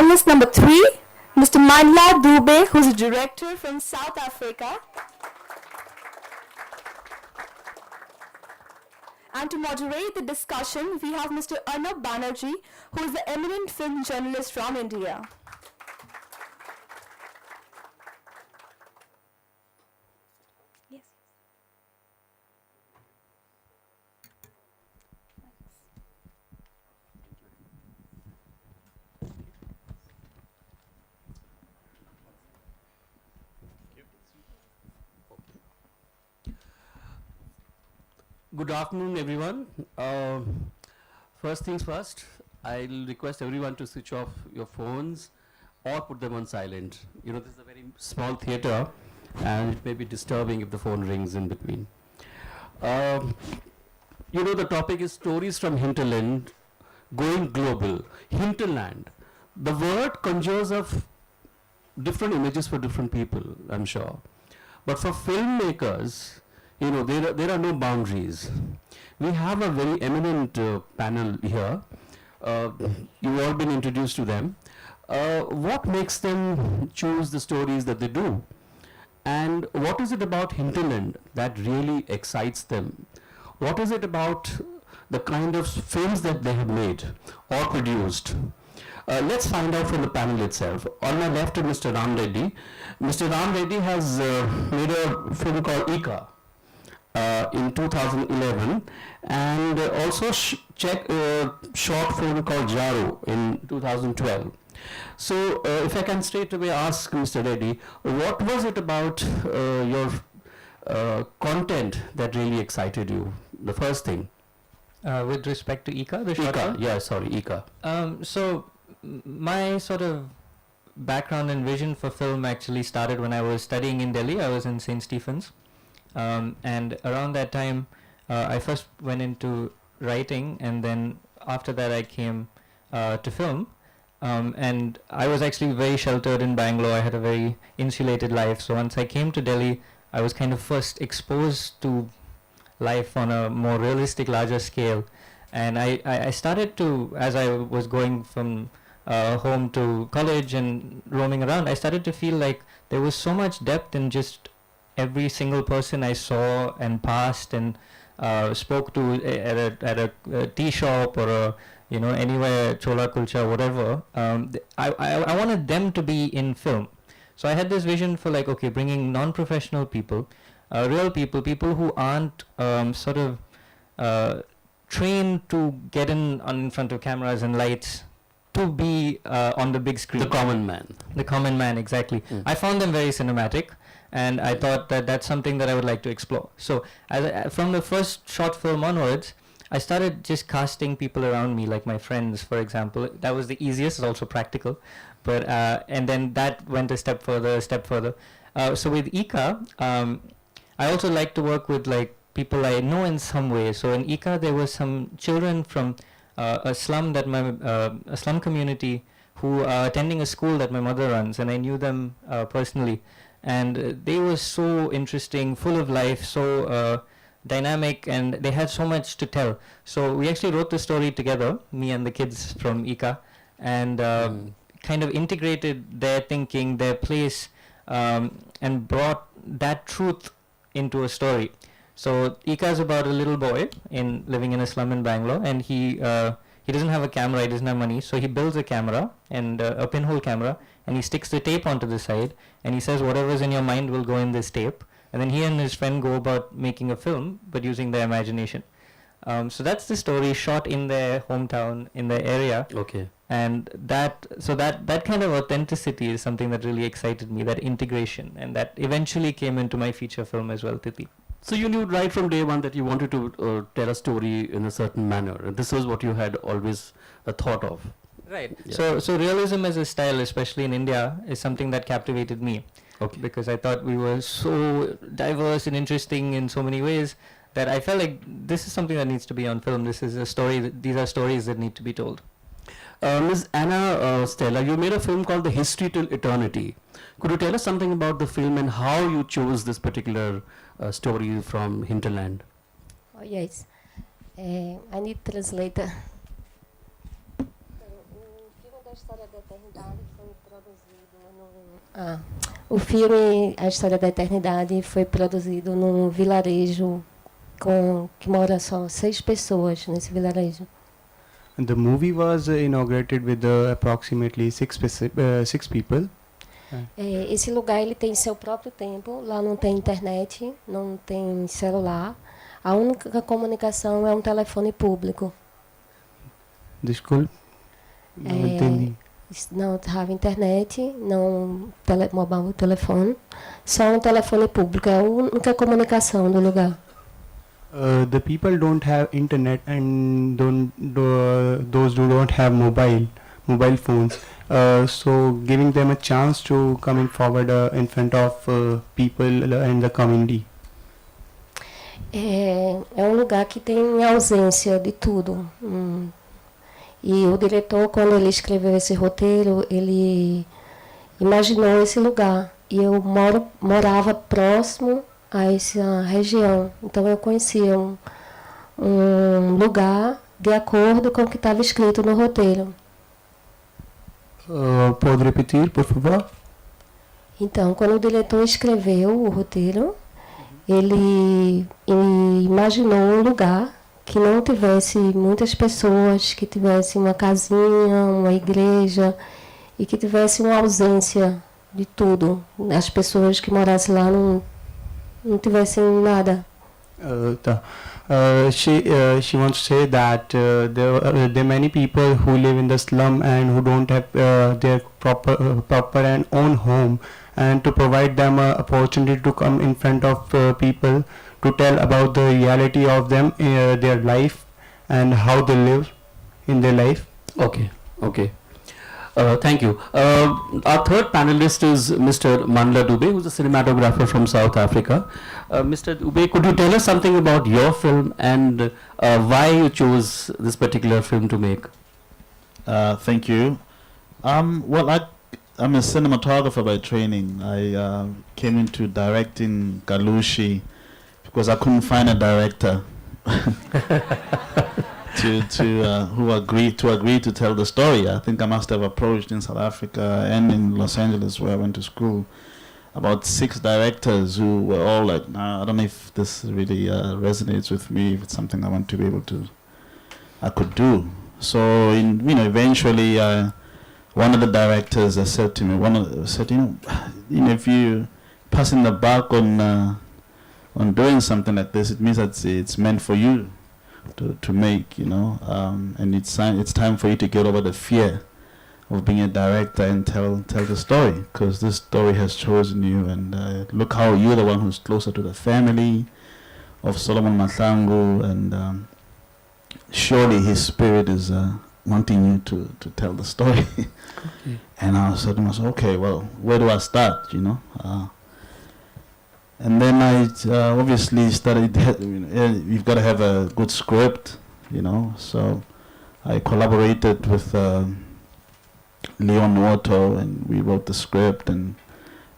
Finalist number 3, Mr. Mandla Dube, who's a director from South Africa. And to moderate the discussion, we have Mr. Arnab Banerjee, who is the eminent film journalist from India. Yes. Good afternoon, everyone. First things first, I'll request everyone to switch off your phones or put them on silent. You know, this is a very small theater, and it may be disturbing if the phone rings in between. You know, the topic is stories from hinterland going global. Hinterland. The word conjures of different images for different people, I'm sure. But for filmmakers, you know, there are no boundaries. We have a very eminent panel here. You've all been introduced to them. What makes them choose the stories that they do? And what is it about hinterland that really excites them? What is it about the kind of films that they have made or produced? Let's find out from the panel itself. On my left is Mr. Ram Reddy. Mr. Ram Reddy has made a film called Ika in 2011, and also short film called Jaro in 2012. So if I can straight away ask Mr. Reddy, what was it about your content that really excited you? The first thing. With respect to Ika, the short film? Yeah, sorry, Ika. So my sort of background and vision for film actually started when I was studying in Delhi. I was in St. Stephen's. And around that time, I first went into writing, and then after that I came to film. And I was actually very sheltered in Bangalore. I had a very insulated life. So once I came to Delhi, I was kind of first exposed to life on a more realistic, larger scale. And I started to, as I was going from home to college and roaming around, I started to feel like there was so much depth in just every single person I saw and passed and spoke to at a tea shop or anywhere, Chola Kulcha, whatever. I wanted them to be in film. So I had this vision for like, okay, bringing non-professional people, real people who aren't trained to get in front of cameras and lights to be on the big screen. The common man. The common man, exactly. I found them very cinematic, and I thought that that's something that I would like to explore. So from the first short film onwards, I started just casting people around me, like my friends, for example. That was the easiest, it's also practical. But and then that went a step further. So with Ika, I also like to work with like people I know in some way. So in Ika, there were some children from a slum community who are attending a school that my mother runs, and I knew them personally. And they were so interesting, full of life, so dynamic, and they had so much to tell. So we actually wrote the story together, me and the kids from Ika, and kind of integrated their thinking, their place, and brought that truth into a story. So Ika is about a little boy living in a slum in Bangalore, and he doesn't have a camera, he doesn't have money, so he builds a camera, and a pinhole camera, and he sticks the tape onto the side, and he says whatever's in your mind will go in this tape, and then he and his friend go about making a film, but using their imagination. So that's the story, shot in their hometown, in their area. Okay. And that kind of authenticity is something that really excited me, that integration, and that eventually came into my feature film as well, Titi. So you knew right from day one that you wanted to tell a story in a certain manner, and this was what you had always thought of. Right. Yeah. So realism as a style, especially in India, is something that captivated me. Okay. Because I thought we were so diverse and interesting in so many ways that I felt like this is something that needs to be on film. This is a story. These are stories that need to be told. Ms. Anna Stella, you made a film called The History Till Eternity. Could you tell us something about the film and how you chose this particular story from hinterland? Oh, yes. I need translator. O filme A História da Eternidade foi produzido num vilarejo que mora só 6 pessoas nesse vilarejo. And the movie was inaugurated with approximately six people. Esse lugar ele tem seu próprio tempo, lá não tem internet, não tem celular. A única comunicação é um telefone público. Desculpe. Não entendi. Não have internet, não mobile telefone, só um telefone público, é a única comunicação do lugar. The people don't have internet and those who don't have mobile phones. So giving them a chance to coming forward in front of people and the community. É um lugar que tem ausência de tudo. E o diretor, quando ele escreveu esse roteiro, ele imaginou esse lugar. E eu morava próximo a essa região. Então eu conhecia um lugar de acordo com o que estava escrito no roteiro. Pode repetir, por favor? Então, quando o diretor escreveu o roteiro, ele imaginou um lugar que não tivesse muitas pessoas, que tivesse uma casinha, uma igreja e que tivesse uma ausência de tudo. As pessoas que morassem lá não tivessem nada. She wants to say that there are many people who live in the slum and who don't have their proper and own home, and to provide them an opportunity to come in front of people to tell about the reality of them, their life, and how they live in their life. Okay. Thank you. Our third panelist is Mr. Manla Dubey, who's a cinematographer from South Africa. Mr. Dubey, could you tell us something about your film and why you chose this particular film to make? Thank you. Well, I'm a cinematographer by training. I came into directing Galushi because I couldn't find a director who agreed to tell the story. I think I must have approached in South Africa and in Los Angeles, where I went to school, about 6 directors who were all like, nah, I don't know if this really resonates with me, if it's something I want to be able to, I could do. So eventually one of the directors said to me, if you passing the buck on doing something like this, it means that it's meant for you to make, and it's time for you to get over the fear of being a director and tell the story, because this story has chosen you, and look how you're the one who's closer to the family of Solomon Mahlangu, and surely his spirit is wanting you to tell the story. Okay. And I said to myself, okay, well, where do I start, and then I obviously started, you've got to have a good script, so I collaborated with Leon Watto, and we wrote the script, and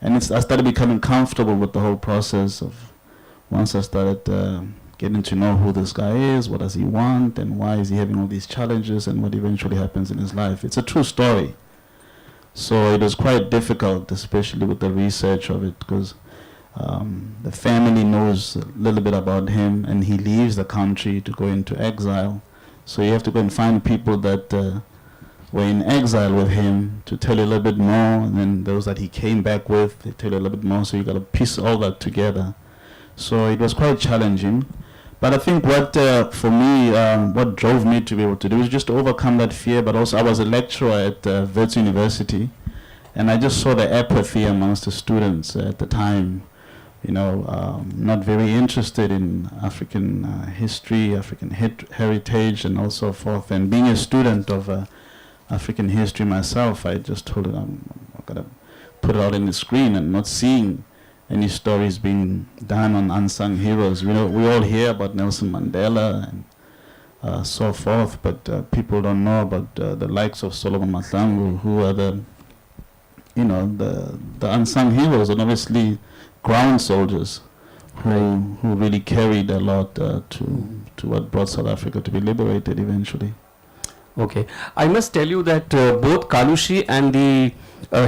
I started becoming comfortable with the whole process of, once I started getting to know who this guy is, what does he want, and why is he having all these challenges, and what eventually happens in his life. It's a true story. So it was quite difficult, especially with the research of it, because the family knows a little bit about him, and he leaves the country to go into exile. So you have to go and find people that were in exile with him to tell you a little bit more, and then those that he came back with, they tell you a little bit more, so you got to piece all that together. So it was quite challenging. But I think what, for me, what drove me to be able to do is just to overcome that fear, but also I was a lecturer at Wits University, and I just saw the apathy amongst the students at the time, not very interested in African history, African heritage, and so forth. And being a student of African history myself, I just told it, I'm going to put it out in the screen, and not seeing any stories being done on unsung heroes. We all hear about Nelson Mandela and so forth, but people don't know about the likes of Solomon Mahlangu, who are the unsung heroes, and obviously ground soldiers who really carried a lot to what brought South Africa to be liberated eventually. Okay. I must tell you that both Kalushi and the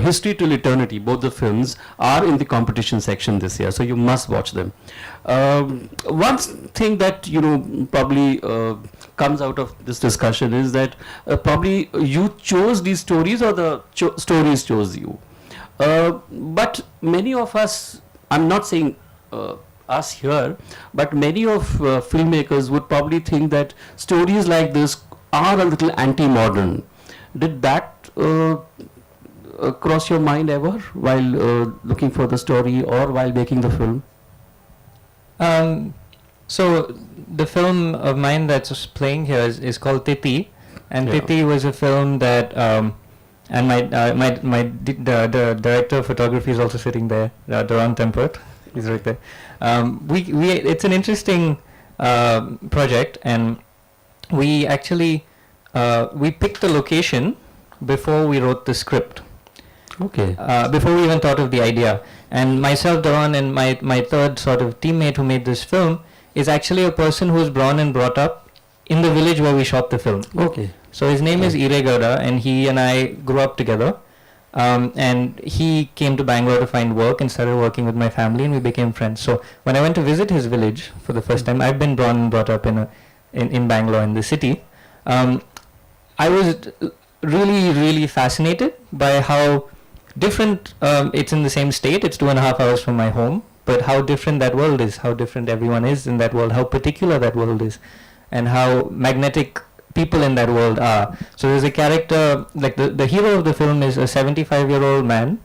History Till Eternity, both the films, are in the competition section this year, so you must watch them. One thing that, probably comes out of this discussion is that probably you chose these stories or the stories chose you. But many of us, I'm not saying us here, but many of filmmakers would probably think that stories like this are a little anti-modern. Did that cross your mind ever while looking for the story or while making the film? So the film of mine that's playing here is called Titi, and Yeah. Titi was a film that, and the director of photography is also sitting there, Duran Tempert, he's right there. It's an interesting project, and we actually we picked the location before we wrote the script. Okay. Before we even thought of the idea. And myself, Duran, and my third sort of teammate who made this film is actually a person who was born and brought up in the village where we shot the film. Okay. So his name is Ire Gowda, and he and I grew up together. And he came to Bangalore to find work and started working with my family, and we became friends. So when I went to visit his village for the first time, I've been born and brought up in Bangalore, in the city. I was really, really fascinated by how different, it's in the same state, it's 2.5 hours from my home, but how different that world is, how different everyone is in that world, how particular that world is, and how magnetic people in that world are. So there's a character, like the hero of the film is a 75-year-old man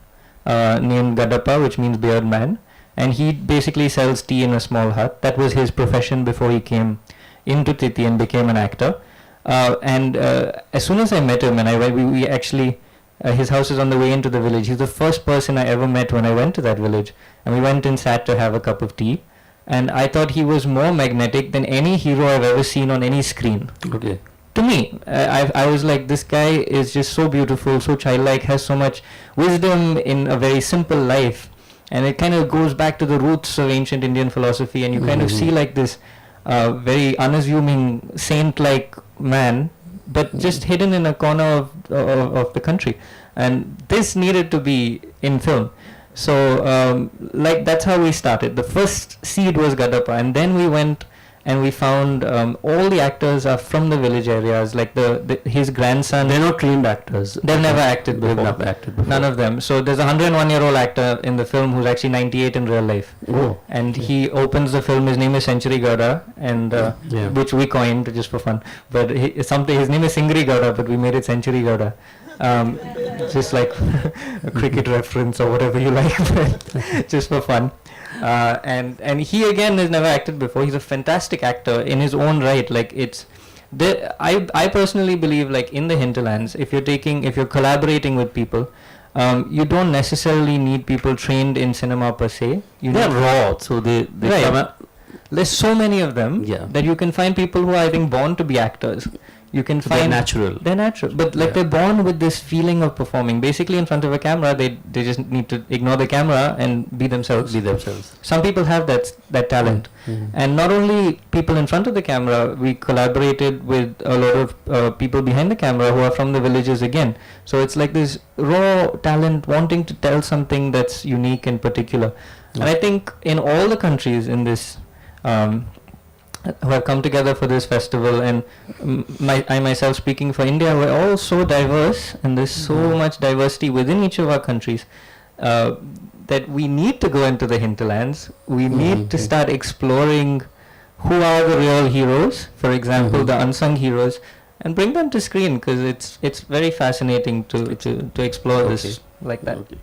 named Gadappa, which means beard man, and he basically sells tea in a small hut. That was his profession before he came into Titi and became an actor. As soon as I met him, and we actually, his house is on the way into the village. He's the first person I ever met when I went to that village, and we went and sat to have a cup of tea. And I thought he was more magnetic than any hero I've ever seen on any screen. Okay. To me, I was like, this guy is just so beautiful, so childlike, has so much wisdom in a very simple life, and it kind of goes back to the roots of ancient Indian philosophy, and you kind of see like this very unassuming saint-like man, but just hidden in a corner of the country, and this needed to be in film. So like that's how we started. The first seed was Gadappa, and then we went and we found all the actors are from the village areas, like his grandson. They're not trained actors. They've never acted before. They've never acted before. None of them. So there's a 101-year-old actor in the film who's actually 98 in real life. Oh. And he opens the film. His name is Century Gowda, and Yeah. which we coined just for fun. But his name is Singri Gowda, but we made it Century Gowda. Just like a cricket reference or whatever you like, but just for fun. And he again has never acted before. He's a fantastic actor in his own right. Like I personally believe, like in the hinterlands, if you're collaborating with people, you don't necessarily need people trained in cinema per se. They're raw, so they Right. come out. There's so many of them Yeah. that you can find people who are, I think, born to be actors. You can So they're find natural. They're natural, but like Yeah. they're born with this feeling of performing. Basically, in front of a camera, they just need to ignore the camera and be themselves. Be themselves. Some people have that talent, and not only people in front of the camera. We collaborated with a lot of people behind the camera who are from the villages again. So it's like this raw talent wanting to tell something that's unique and particular. And I think in all the countries in this who have come together for this festival, and I myself speaking for India, we're all so diverse, and there's so much diversity within each of our countries that we need to go into the hinterlands. We need to start exploring who are the real heroes, for example, the unsung heroes, and bring them to screen, because it's very fascinating to explore this like that. Okay.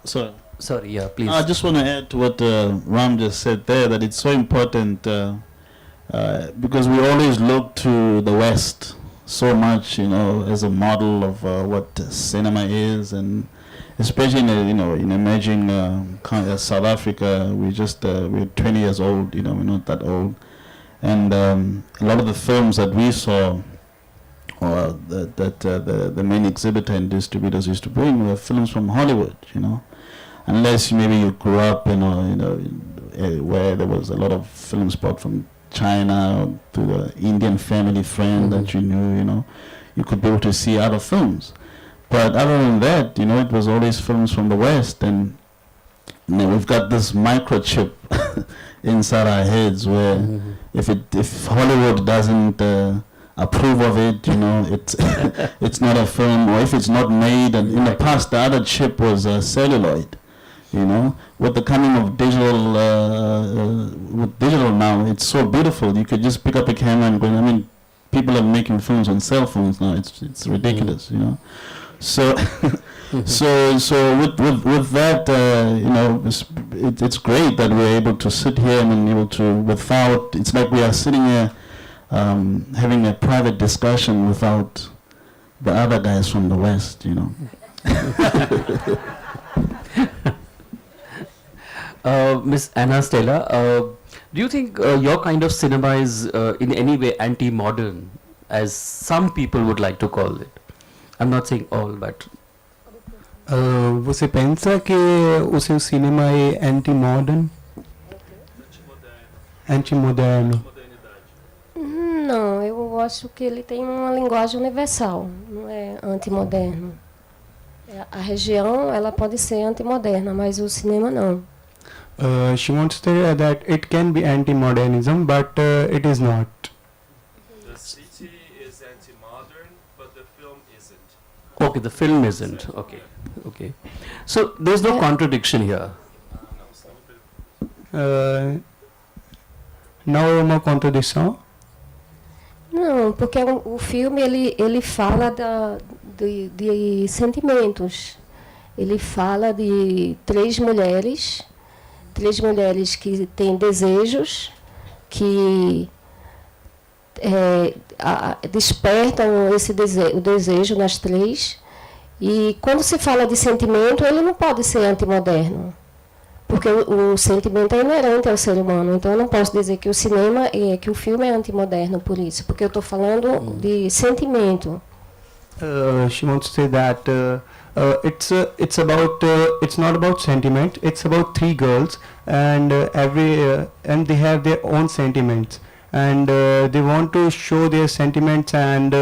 Sorry. Sorry, yeah, please. I just want to add to what Ram just said there, that it's so important because we always look to the West so much, as a model of what cinema is, and especially in emerging South Africa, we're 20 years old, we're not that old, and a lot of the films that we saw, or that the main exhibitor and distributors used to bring, were films from Hollywood, unless maybe you grew up, where there was a lot of film spot from China, to the Indian family friend that you knew, you know, you could be able to see other films. But other than that, you know, it was always films from the West, and you know, we've got this microchip inside our heads where if Hollywood doesn't approve of it, you know, it's it's not a film, or if it's not made. And in the past, the other chip was celluloid. You know, with the coming of digital, with digital now, it's so beautiful. You could just pick up a camera and go. I mean, people are making films on cell phones now. It's ridiculous, you know. So, so with that, you know, it's great that we're able to sit here and able to, without, it's like we are sitting here having a private discussion without the other guys from the West, you know. Miss Anna Stella, do you think your kind of cinema is in any way anti-modern, as some people would like to call it? I'm not saying all, but... Você pensa que o seu cinema é anti-modern? Anti-moderno. Não, eu acho que ele tem uma linguagem universal, não é antimoderno. A região, ela pode ser antimoderna, mas o cinema não. She wants to say that it can be anti-modernism, but it is not. The city is anti-modern, but the film isn't. Okay, the film isn't. Okay, okay. So there's no contradiction here. Não é uma contradição? Não, porque o filme ele fala de sentimentos. Ele fala de três mulheres que têm desejos, que despertam o desejo nas três. E quando se fala de sentimento, ele não pode ser antimoderno, porque o sentimento é inerente ao ser humano. Então eu não posso dizer que o cinema que o filme é antimoderno por isso, porque eu estou falando de sentimento. She wants to say that it's not about sentiment. It's about three girls, and and they have their own sentiments, and they want to show their sentiments and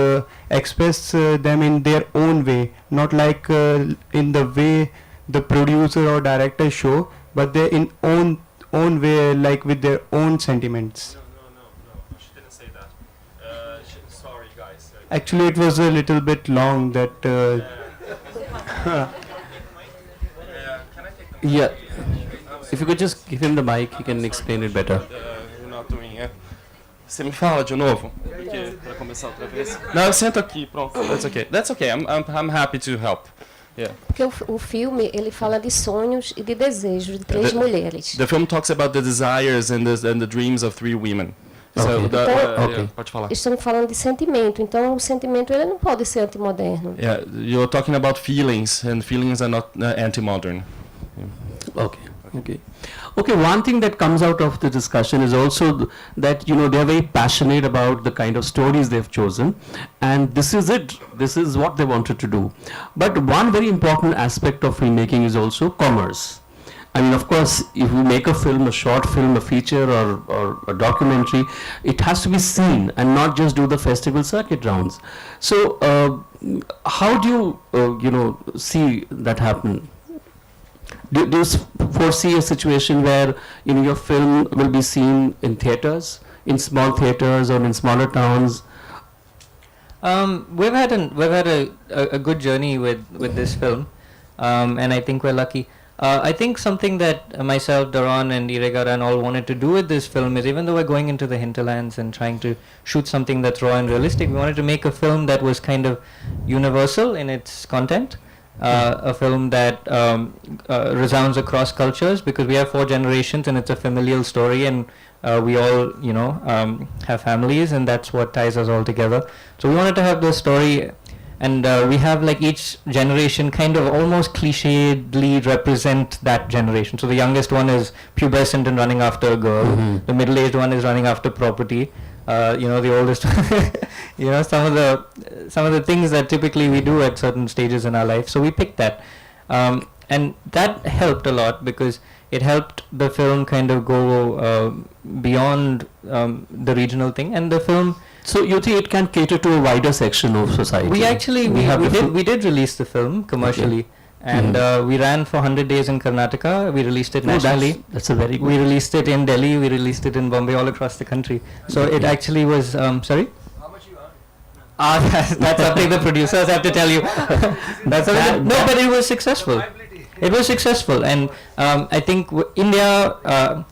express them in their own way, not like in the way the producer or director show, but they're in own way, like with their own sentiments. No. She didn't say that. Sorry, guys. Actually, it was a little bit long. That Can I take the Yeah. If you could just give him the mic, he can explain it better. You're not doing it. Você me fala de novo? Porque pra começar outra vez. Não, eu sento aqui, pronto. That's okay. I'm happy to help. Yeah. Porque o filme ele fala de sonhos e de desejos de três mulheres. The film talks about the desires and the dreams of three women. So Okay. pode falar. Estamos falando de sentimento, então o sentimento ele não pode ser antimoderno. Yeah, you're talking about feelings, and feelings are not anti-modern. Okay, one thing that comes out of the discussion is also that, you know, they're very passionate about the kind of stories they've chosen, and this is it. This is what they wanted to do. But one very important aspect of filmmaking is also commerce. I mean, of course, if we make a film, a short film, a feature or a documentary, it has to be seen and not just do the festival circuit rounds. So how do you, see that happen? Do you foresee a situation where, you know, your film will be seen in theaters, in small theaters or in smaller towns? We've had a good journey with this film, and I think we're lucky. I think something that myself, Daron and Iregara and all wanted to do with this film is, even though we're going into the hinterlands and trying to shoot something that's raw and realistic, we wanted to make a film that was kind of universal in its content. A film that resounds across cultures, because we have 4 generations and it's a familial story, and we all, have families, and that's what ties us all together. So we wanted to have this story, and we have like each generation kind of almost clichédly represent that generation. So the youngest one is pubescent and running after a girl. Mm-hmm. The middle-aged one is running after property. The oldest, some of the things that typically we do at certain stages in our life. So we picked that, and that helped a lot, because it helped the film kind of go beyond the regional thing, and the film. So you think it can cater to a wider section of society? We actually we did release the film commercially. Okay. And we ran for 100 days in Karnataka. We released it nationally. That's a very good. We released it in Delhi. We released it in Bombay, all across the country. So it actually was. Sorry. How much you earn? That's something the producers have to tell you. That's no, but it was successful. It was successful, and I think India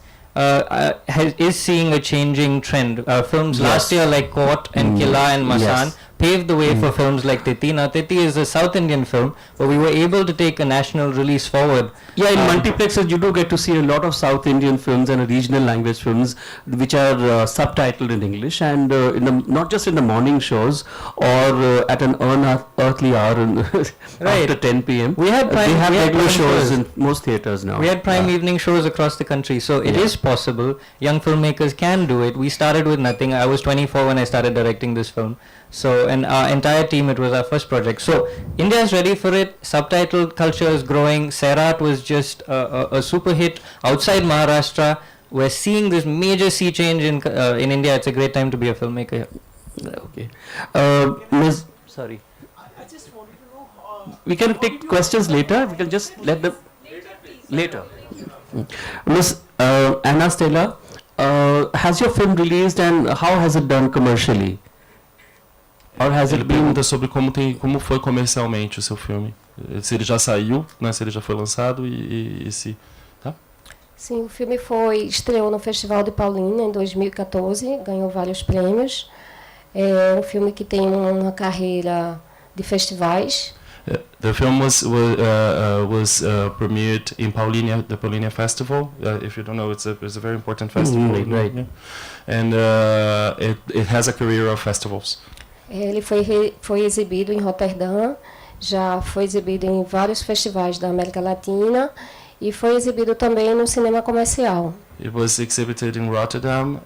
is seeing a changing trend. Films last year like Court and Killa and Masan paved the way for films like Titi. Now Titi is a South Indian film, but we were able to take a national release forward. Yeah, in multiplexes you do get to see a lot of South Indian films and regional language films which are subtitled in English, and not just in the morning shows or at an unearthly hour after 10 p.m. We had they have regular shows in most theatres now. We had prime evening shows across the country, so it is possible. Young filmmakers can do it. We started with nothing. I was 24 when I started directing this film. So, and our entire team, it was our first project. So, India is ready for it. Subtitled culture is growing. Sairat was just a super hit outside Maharashtra. We're seeing this major sea change in India. It's a great time to be a filmmaker here. Okay. Ms. Sorry. I just wanted to know. We can take questions later. We can just let them later. Ms. Anna Stella, has your film released and how has it done commercially? Or has Ele it been? pergunta sobre como foi comercialmente o seu filme. Se ele já saiu, né, se ele já foi lançado e se... Tá? Sim, o filme estreou no Festival de Paulínia em 2014, ganhou vários prêmios. É um filme que tem uma carreira de festivais. The film was premiered in Paulínia, the Paulínia Festival. If you don't know, it's a very important festival. Right. Yeah. And it has a career of festivals. Ele foi exibido em Roterdã, já foi exibido em vários festivais da América Latina e foi exibido também no cinema comercial. It was exhibited in Rotterdam,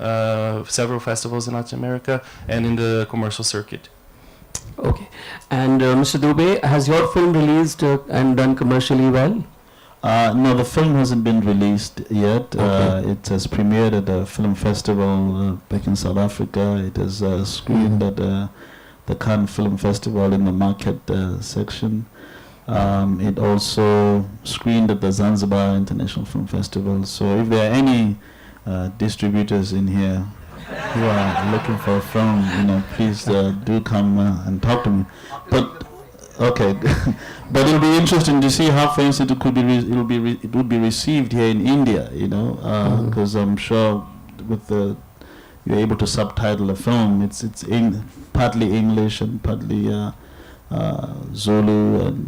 several festivals in Latin America, and in the commercial circuit. Okay. And Mr. Dubey, has your film released and done commercially well? No, the film hasn't been released yet. Okay. It has premiered at a film festival back in South Africa. It has screened at the Cannes Film Festival in the market section. It also screened at the Zanzibar International Film Festival. So if there are any distributors in here who are looking for a film, please do come and talk to me. But okay, but it'll be interesting to see how, for instance, it would be received here in India. Because I'm sure with you're able to subtitle a film. It's partly English and partly Zulu and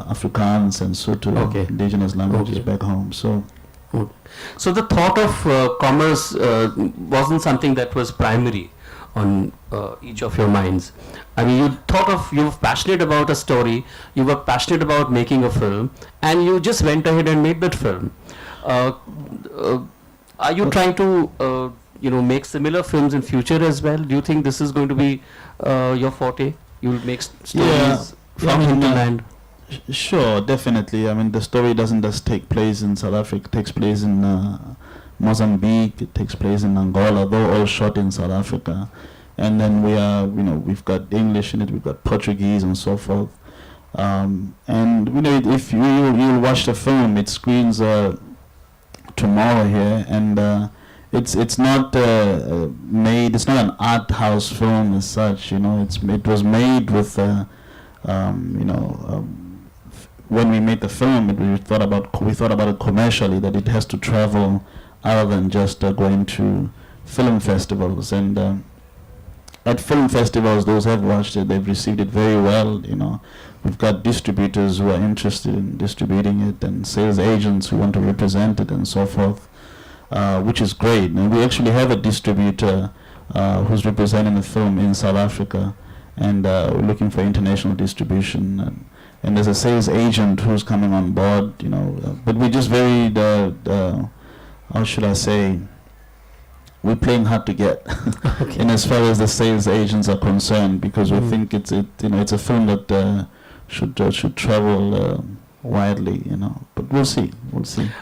Afrikaans and Sotho, indigenous languages back home. So the thought of commerce wasn't something that was primary on each of your minds. I mean, you were passionate about a story, you were passionate about making a film, and you just went ahead and made that film. Are you trying to make similar films in future as well? Do you think this is going to be your forte? You'll make stories from hinterland? Sure, definitely. I mean, the story doesn't just take place in South Africa. It takes place in Mozambique. It takes place in Angola. They're all shot in South Africa. And then we've got English in it. We've got Portuguese and so forth. And if you'll watch the film, it screens tomorrow here, and it's not made. It's not an art house film as such. It was made with when we made the film, we thought about it commercially, that it has to travel other than just going to film festivals. And at film festivals, those who have watched it, they've received it very well. We've got distributors who are interested in distributing it, and sales agents who want to represent it, and so forth, which is great. And we actually have a distributor who's representing the film in South Africa, and we're looking for international distribution. And there's a sales agent who's coming on board, but we're just very, how should I say, we're playing hard to get. And as far as the sales agents are concerned, because we think it's a film that should travel widely, but we'll see.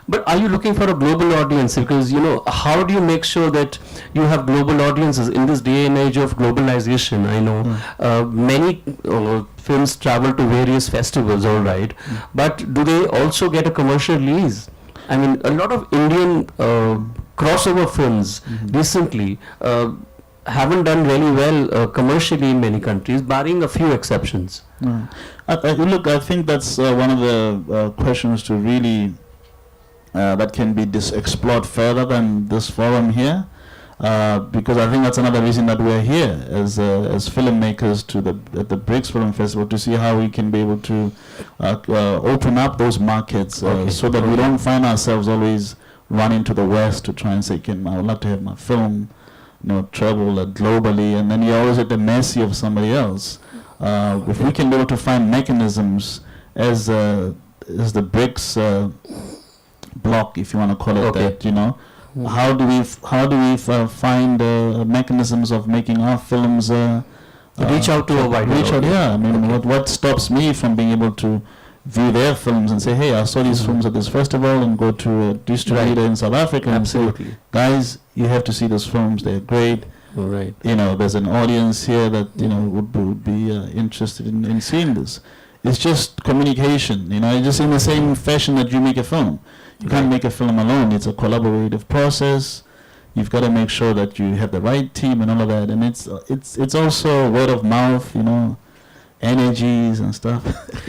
But are you looking for a global audience? Because, how do you make sure that you have global audiences in this day and age of globalization? I know many films travel to various festivals, all right, but do they also get a commercial release? I mean, a lot of Indian crossover films recently haven't done really well commercially in many countries, barring a few exceptions. I think that's one of the questions to really that can be explored further than this forum here, because I think that's another reason that we're here as filmmakers at the BRICS Film Festival, to see how we can be able to open up those markets so that we don't find ourselves always running to the West to try and say, I would love to have my film travel globally, and then you're always at the mercy of somebody else. If we can be able to find mechanisms as the BRICS block, if you want to call it that, how do we find mechanisms of making our films reach out to a wider audience? Yeah, I mean, what stops me from being able to view their films and say, hey, I saw these films at this festival, and go to a distributor in South Africa and say, guys, you have to see those films, they're great. Right. There's an audience here that would be interested in seeing this. It's just communication, just in the same fashion that you make a film. You can't make a film alone. It's a collaborative process. You've got to make sure that you have the right team and all of that. And it's also word of mouth, energies and stuff.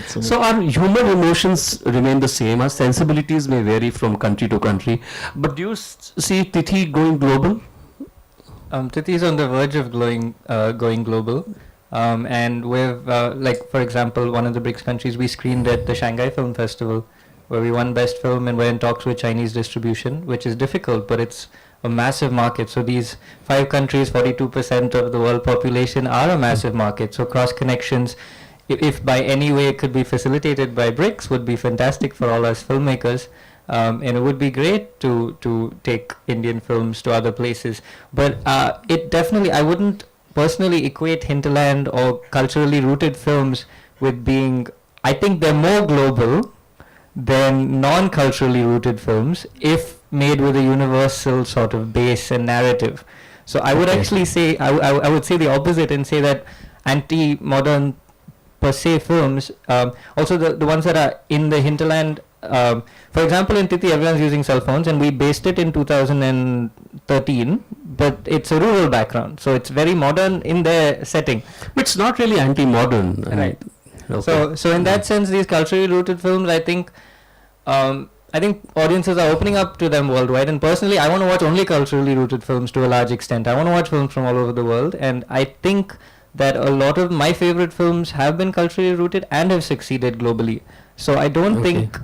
So our human emotions remain the same. Our sensibilities may vary from country to country. But do you see Tithi going global? Tithi is on the verge of going global. And we've, for example, one of the BRICS countries, we screened at the Shanghai Film Festival, where we won Best Film, and we're in talks with Chinese distribution, which is difficult, but it's a massive market. So these 5 countries, 42% of the world population, are a massive market. So cross connections, if by any way it could be facilitated by BRICS, would be fantastic for all us filmmakers. And it would be great to take Indian films to other places. But it definitely, I wouldn't personally equate hinterland or culturally rooted films with being, I think they're more global than non-culturally rooted films if made with a universal sort of base and narrative. So I would actually say, I would say the opposite and say that anti-modern per se films, also the ones that are in the hinterland, for example, in Tithi everyone's using cell phones, and we based it in 2013, but it's a rural background, so it's very modern in their setting. But it's not really anti-modern. Right. So in that sense, these culturally rooted films, I think audiences are opening up to them worldwide. And personally, I want to watch only culturally rooted films to a large extent. I want to watch films from all over the world, and I think that a lot of my favorite films have been culturally rooted and have succeeded globally. So I don't think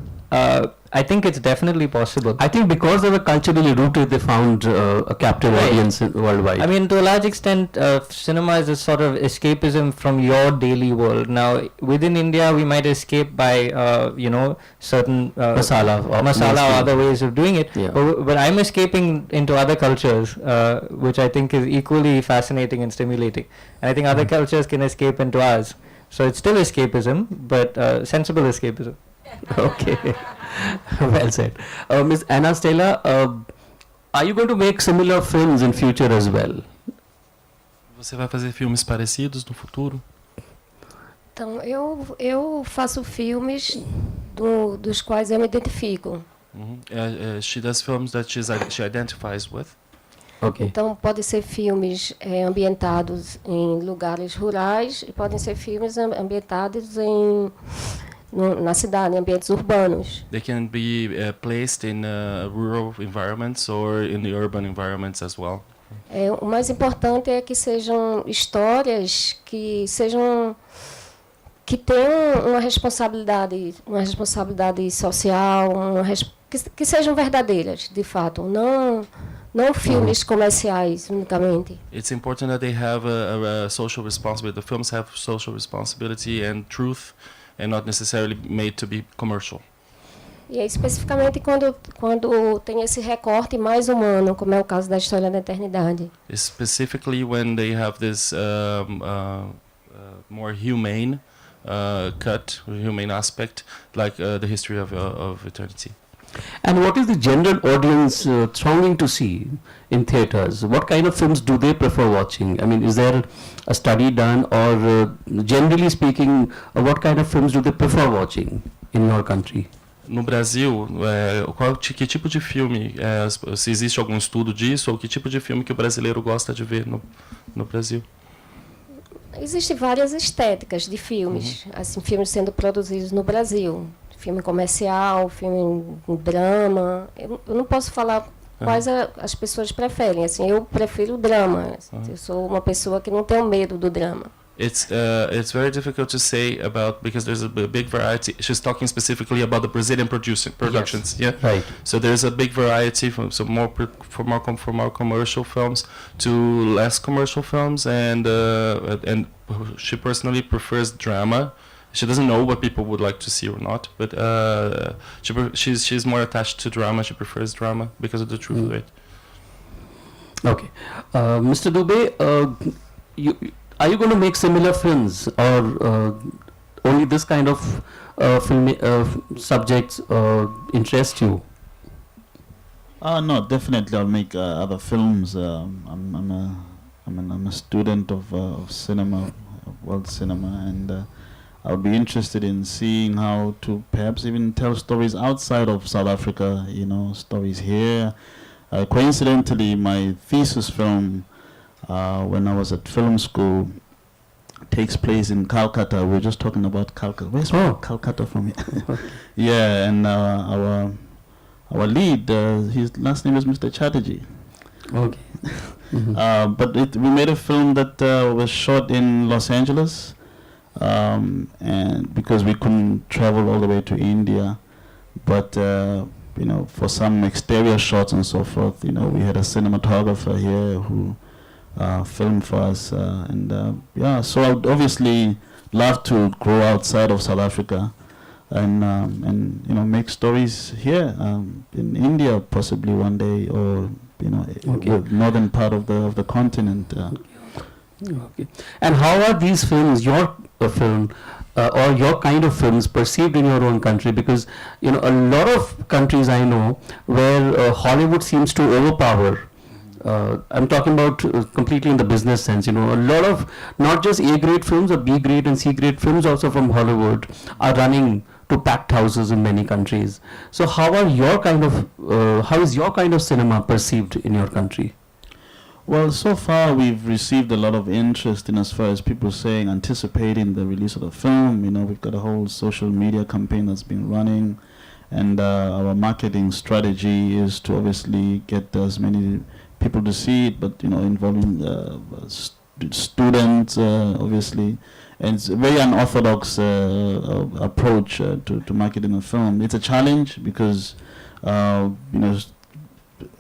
I think it's definitely possible. I think because they were culturally rooted, they found a captive audience worldwide. I mean, to a large extent, cinema is a sort of escapism from your daily world. Now, within India, we might escape by, certain masala or other ways of doing it. Yeah. But I'm escaping into other cultures, which I think is equally fascinating and stimulating. And I think other cultures can escape into ours. So it's still escapism, but sensible escapism. Okay. Well said. Ms. Anna Stella, are you going to make similar films in future as well? Você vai fazer filmes parecidos no futuro? Então, eu faço filmes dos quais eu me identifico. She does films that she identifies with. Okay. Então, podem ser filmes ambientados em lugares rurais e podem ser filmes ambientados na cidade, em ambientes urbanos. They can be placed in rural environments or in the urban environments as well. O mais importante é que sejam histórias que tenham uma responsabilidade social, que sejam verdadeiras, de fato, não filmes comerciais unicamente. It's important that they have a social responsibility. The films have social responsibility and truth, and not necessarily made to be commercial. E é especificamente quando tem esse recorte mais humano, como é o caso da História da Eternidade. Specifically when they have this more humane cut, humane aspect, like the history of eternity. And what is the general audience thronging to see in theaters? What kind of films do they prefer watching? I mean, is there a study done, or generally speaking, what kind of films do they prefer watching in your country? No Brasil, que tipo de filme, se existe algum estudo disso, ou que tipo de filme que o brasileiro gosta de ver no Brasil? Existem várias estéticas de filmes, assim, filmes sendo produzidos no Brasil. Filme comercial, filme drama. Eu não posso falar quais as pessoas preferem. Assim, eu prefiro drama. Eu sou uma pessoa que não tem medo do drama. It's very difficult to say about, because there's a big variety. She's talking specifically about the Brazilian productions, yes. yeah. Right. So there's a big variety from more commercial films to less commercial films, and she personally prefers drama. She doesn't know what people would like to see or not, but she's more attached to drama. She prefers drama because of the truth of it. Okay, Mr. Dubey, are you going to make similar films, or only this kind of film subjects interest you? No, definitely I'll make other films. I'm a student of cinema, of world cinema, and I'll be interested in seeing how to perhaps even tell stories outside of South Africa, you know, stories here. Coincidentally, my thesis film, when I was at film school, takes place in Calcutta. We're just talking about Calcutta. Where's Calcutta from here? Yeah, and our lead, his last name is Mr. Chatterjee. Okay. But we made a film that was shot in Los Angeles, and because we couldn't travel all the way to India, but you know, for some exterior shots and so forth, you know, we had a cinematographer here who filmed for us, and yeah, so I would obviously love to grow outside of South Africa, and you know, make stories here, in India possibly one day, or you know, northern part of the continent. Okay. And how are these films, your film, or your kind of films, perceived in your own country? Because you know, a lot of countries I know where Hollywood seems to overpower. I'm talking about completely in the business sense. You know, a lot of not just A-grade films, or B-grade and C-grade films also from Hollywood are running to packed houses in many countries. So how is your kind of cinema perceived in your country? Well, so far we've received a lot of interest in, as far as people saying, anticipating the release of the film. You know, we've got a whole social media campaign that's been running, and our marketing strategy is to obviously get as many people to see it, but you know, involving students, obviously. And it's a very unorthodox approach to marketing a film. It's a challenge because you know,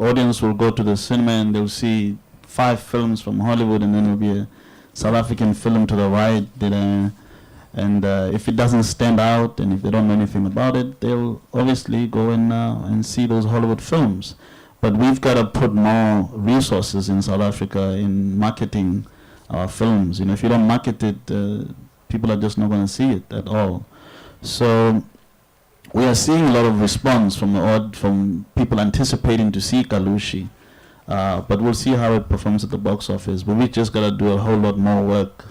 audience will go to the cinema and they'll see 5 films from Hollywood, and then there'll be a South African film to the right, and if it doesn't stand out, and if they don't know anything about it, they'll obviously go and see those Hollywood films. But we've got to put more resources in South Africa in marketing our films. You know, if you don't market it, people are just not going to see it at all. So we are seeing a lot of response from people anticipating to see Kalushi. But we'll see how it performs at the box office. But we just got to do a whole lot more work.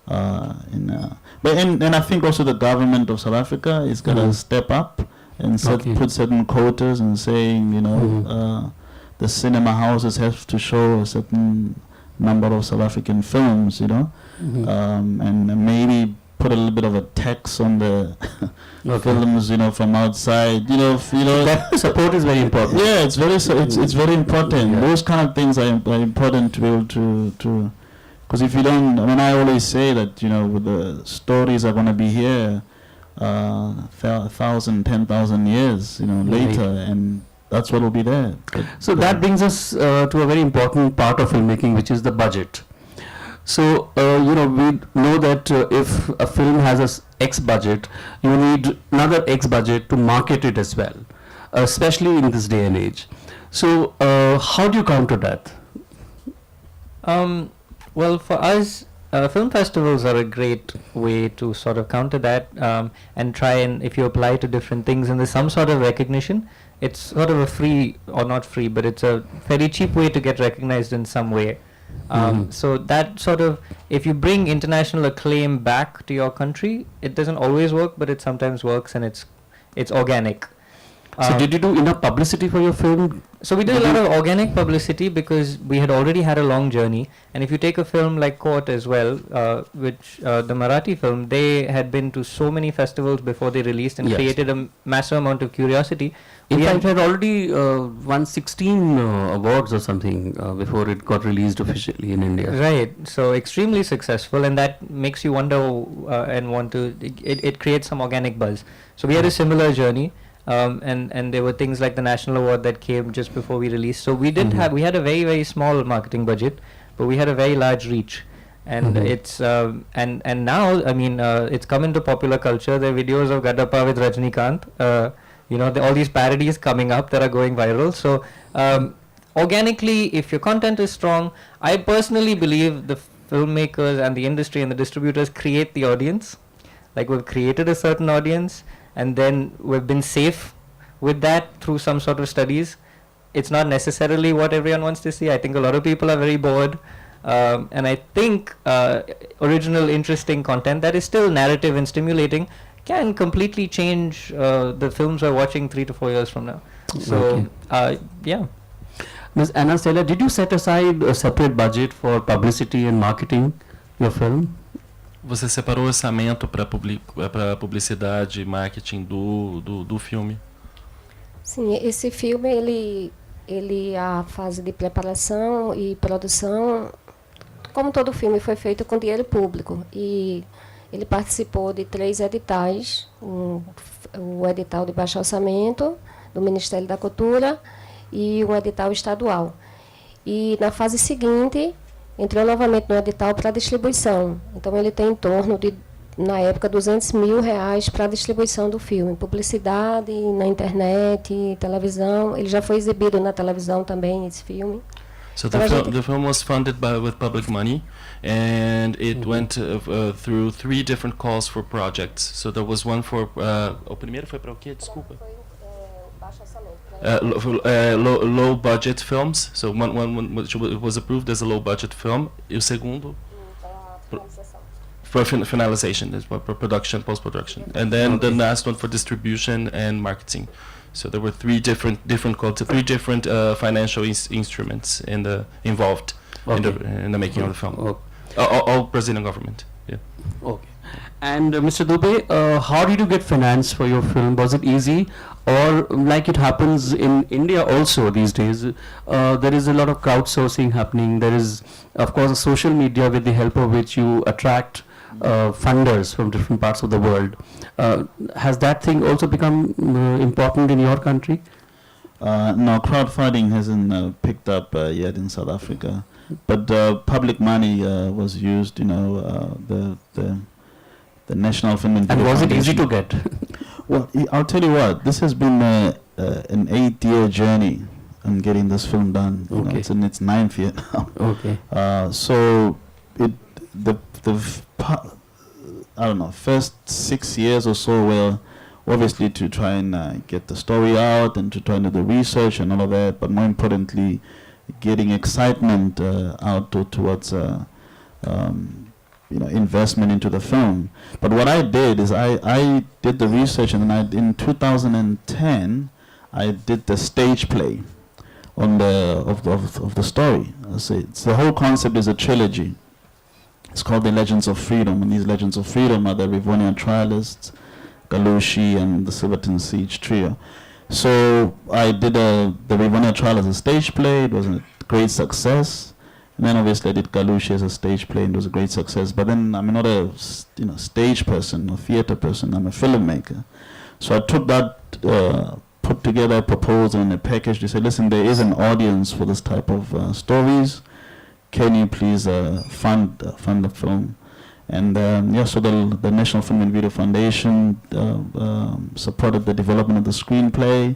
And I think also the government of South Africa is going to step up and put certain quotas and saying, you know, the cinema houses have to show a certain number of South African films, you know, and maybe put a little bit of a tax on the films, you know, from outside, you know, that support is very important. Yeah, it's very important. Yeah. Those kind of things are important to be able to, because if you don't, I mean, I always say that, you know, with the stories are going to be here 1,000, 10,000 years, you know, later, and that's what will be there. So that brings us to a very important part of filmmaking, which is the budget. So, you know, we know that if a film has a X budget, you need another X budget to market it as well, especially in this day and age. So, how do you counter that? Well, for us, Film festivals are a great way to sort of counter that, and try and, if you apply to different things and there's some sort of recognition, it's sort of a free, or not free, but it's a very cheap way to get recognized in some way. So that sort of, if you bring international acclaim back to your country, it doesn't always work, but it sometimes works, and it's organic. So did you do enough publicity for your film? So we did a lot of organic publicity because we had already had a long journey. And if you take a film like Court as well, which the Marathi film, they had been to so many festivals before they released and Yes. created a massive amount of curiosity. In We fact, had- it had already won 16 awards or something before it got released officially in India. Right, so extremely successful, and that makes you wonder and want to. It creates some organic buzz. So we had a similar journey, and there were things like the national award that came just before we released. So we didn't have. We had a very small marketing budget, but we had a very large reach, and it's and now I mean it's come into popular culture. There are videos of Gaddappa with Rajnikant. All these parodies coming up that are going viral. So organically, if your content is strong, I personally believe the filmmakers and the industry and the distributors create the audience. Like, we've created a certain audience, and then we've been safe with that through some sort of studies. It's not necessarily what everyone wants to see. I think a lot of people are very bored. And I think original, interesting content that is still narrative and stimulating can completely change the films we're watching 3 to 4 years from now. So, yeah. Ms. Anna Stella, did you set aside a separate budget for publicity and marketing your film? Você separou orçamento para publicidade e marketing do filme? Sim, esse filme, ele a fase de preparação e produção, como todo filme, foi feito com dinheiro público. E ele participou de 3 editais, o edital de baixo orçamento do Ministério da Cultura e um edital estadual. E na fase seguinte, entrou novamente no edital para distribuição. Então ele tem em torno de, na época, R$200 mil para a distribuição do filme. Publicidade, na internet, televisão. Ele já foi exibido na televisão também, esse filme. So the film was funded with public money, and it went through 3 different calls for projects. So there was one for o primeiro foi para o quê? Desculpa. Low budget films. So one which was approved as a low budget film. E o segundo for finalization, is for production, post production, and then the last one for distribution and marketing. So there were 3 different calls, 3 different financial instruments involved in the making of the film. All Brazilian government. Yeah. Okay. And Mr. Dubey, how did you get finance for your film? Was it easy, or like it happens in India also these days, there is a lot of crowdsourcing happening. There is, of course, social media with the help of which you attract funders from different parts of the world. Has that thing also become important in your country? No, crowdfunding hasn't picked up yet in South Africa, but public money was used. The National Film and And Video was it easy Foundation. to get? Well, I'll tell you what. This has been an 8-year journey on getting this film done. You know, Okay. it's in its 9th year now. Okay. So I don't know, first 6 years or so were obviously to try and get the story out and to try and do the research and all of that, but more importantly, getting excitement out towards investment into the film. But what I did is I did the research, and then in 2010 I did the stage play on the story. The whole concept is a trilogy. It's called The Legends of Freedom, and these Legends of Freedom are the Rivonian Trialists, Galushi, and the Silverton Siege Trio. So I did the Rivonian Trial as a stage play. It was a great success. And then obviously I did Galushi as a stage play, and it was a great success. But then I'm not a stage person or theater person. I'm a filmmaker. So I took that, put together a proposal and a package to say, listen, there is an audience for this type of stories. Can you please fund the film? And so the National Film and Video Foundation supported the development of the screenplay.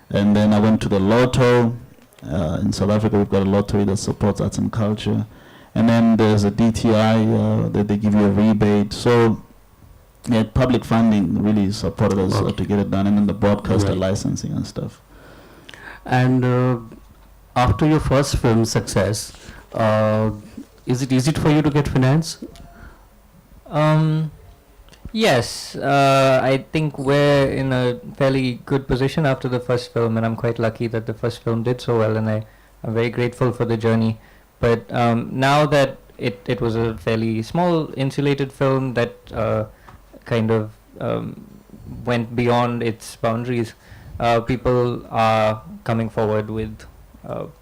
And then I went to the Lotto. In South Africa, we've got a lottery that supports arts and culture. and then there's a DTI that they give you a rebate. So yeah, public funding really supported us to get it done, and then the broadcaster licensing and stuff. And after your first film success, is it easy for you to get finance? Yes, I think we're in a fairly good position after the first film, and I'm quite lucky that the first film did so well, and I'm very grateful for the journey. But now that it was a fairly small, insulated film that kind of went beyond its boundaries, people are coming forward with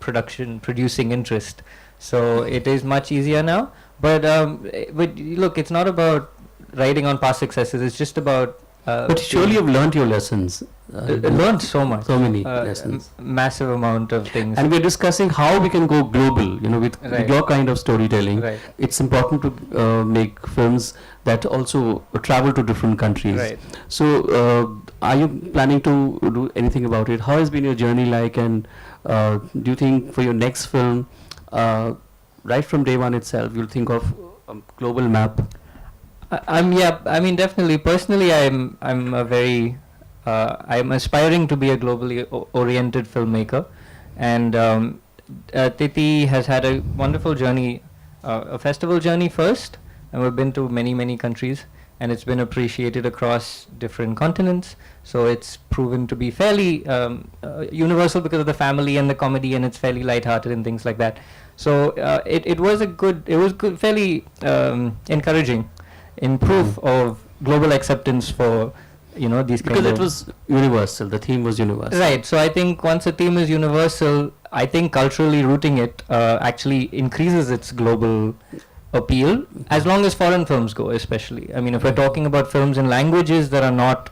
producing interest. So it is much easier now. But look, it's not about riding on past successes. It's just about. But surely you've learned your lessons. Learned so much. So many lessons. Massive amount of things. And we're discussing how we can go global. With your kind of storytelling. Right. It's important to make films that also travel to different countries. Right. So, are you planning to do anything about it? How has been your journey like? And do you think for your next film, right from day one itself, you'll think of a global map? I mean, definitely. Personally, I'm aspiring to be a globally oriented filmmaker, and Titi has had a wonderful journey, a festival journey first, and we've been to many countries, and it's been appreciated across different continents. So it's proven to be fairly universal because of the family and the comedy, and it's fairly lighthearted and things like that. So it was fairly encouraging in proof of global acceptance for these because it was universal. The theme was universal. Right. So I think once a theme is universal, I think culturally rooting it actually increases its global appeal, as long as foreign films go, especially. I mean, if we're talking about films in languages that are not,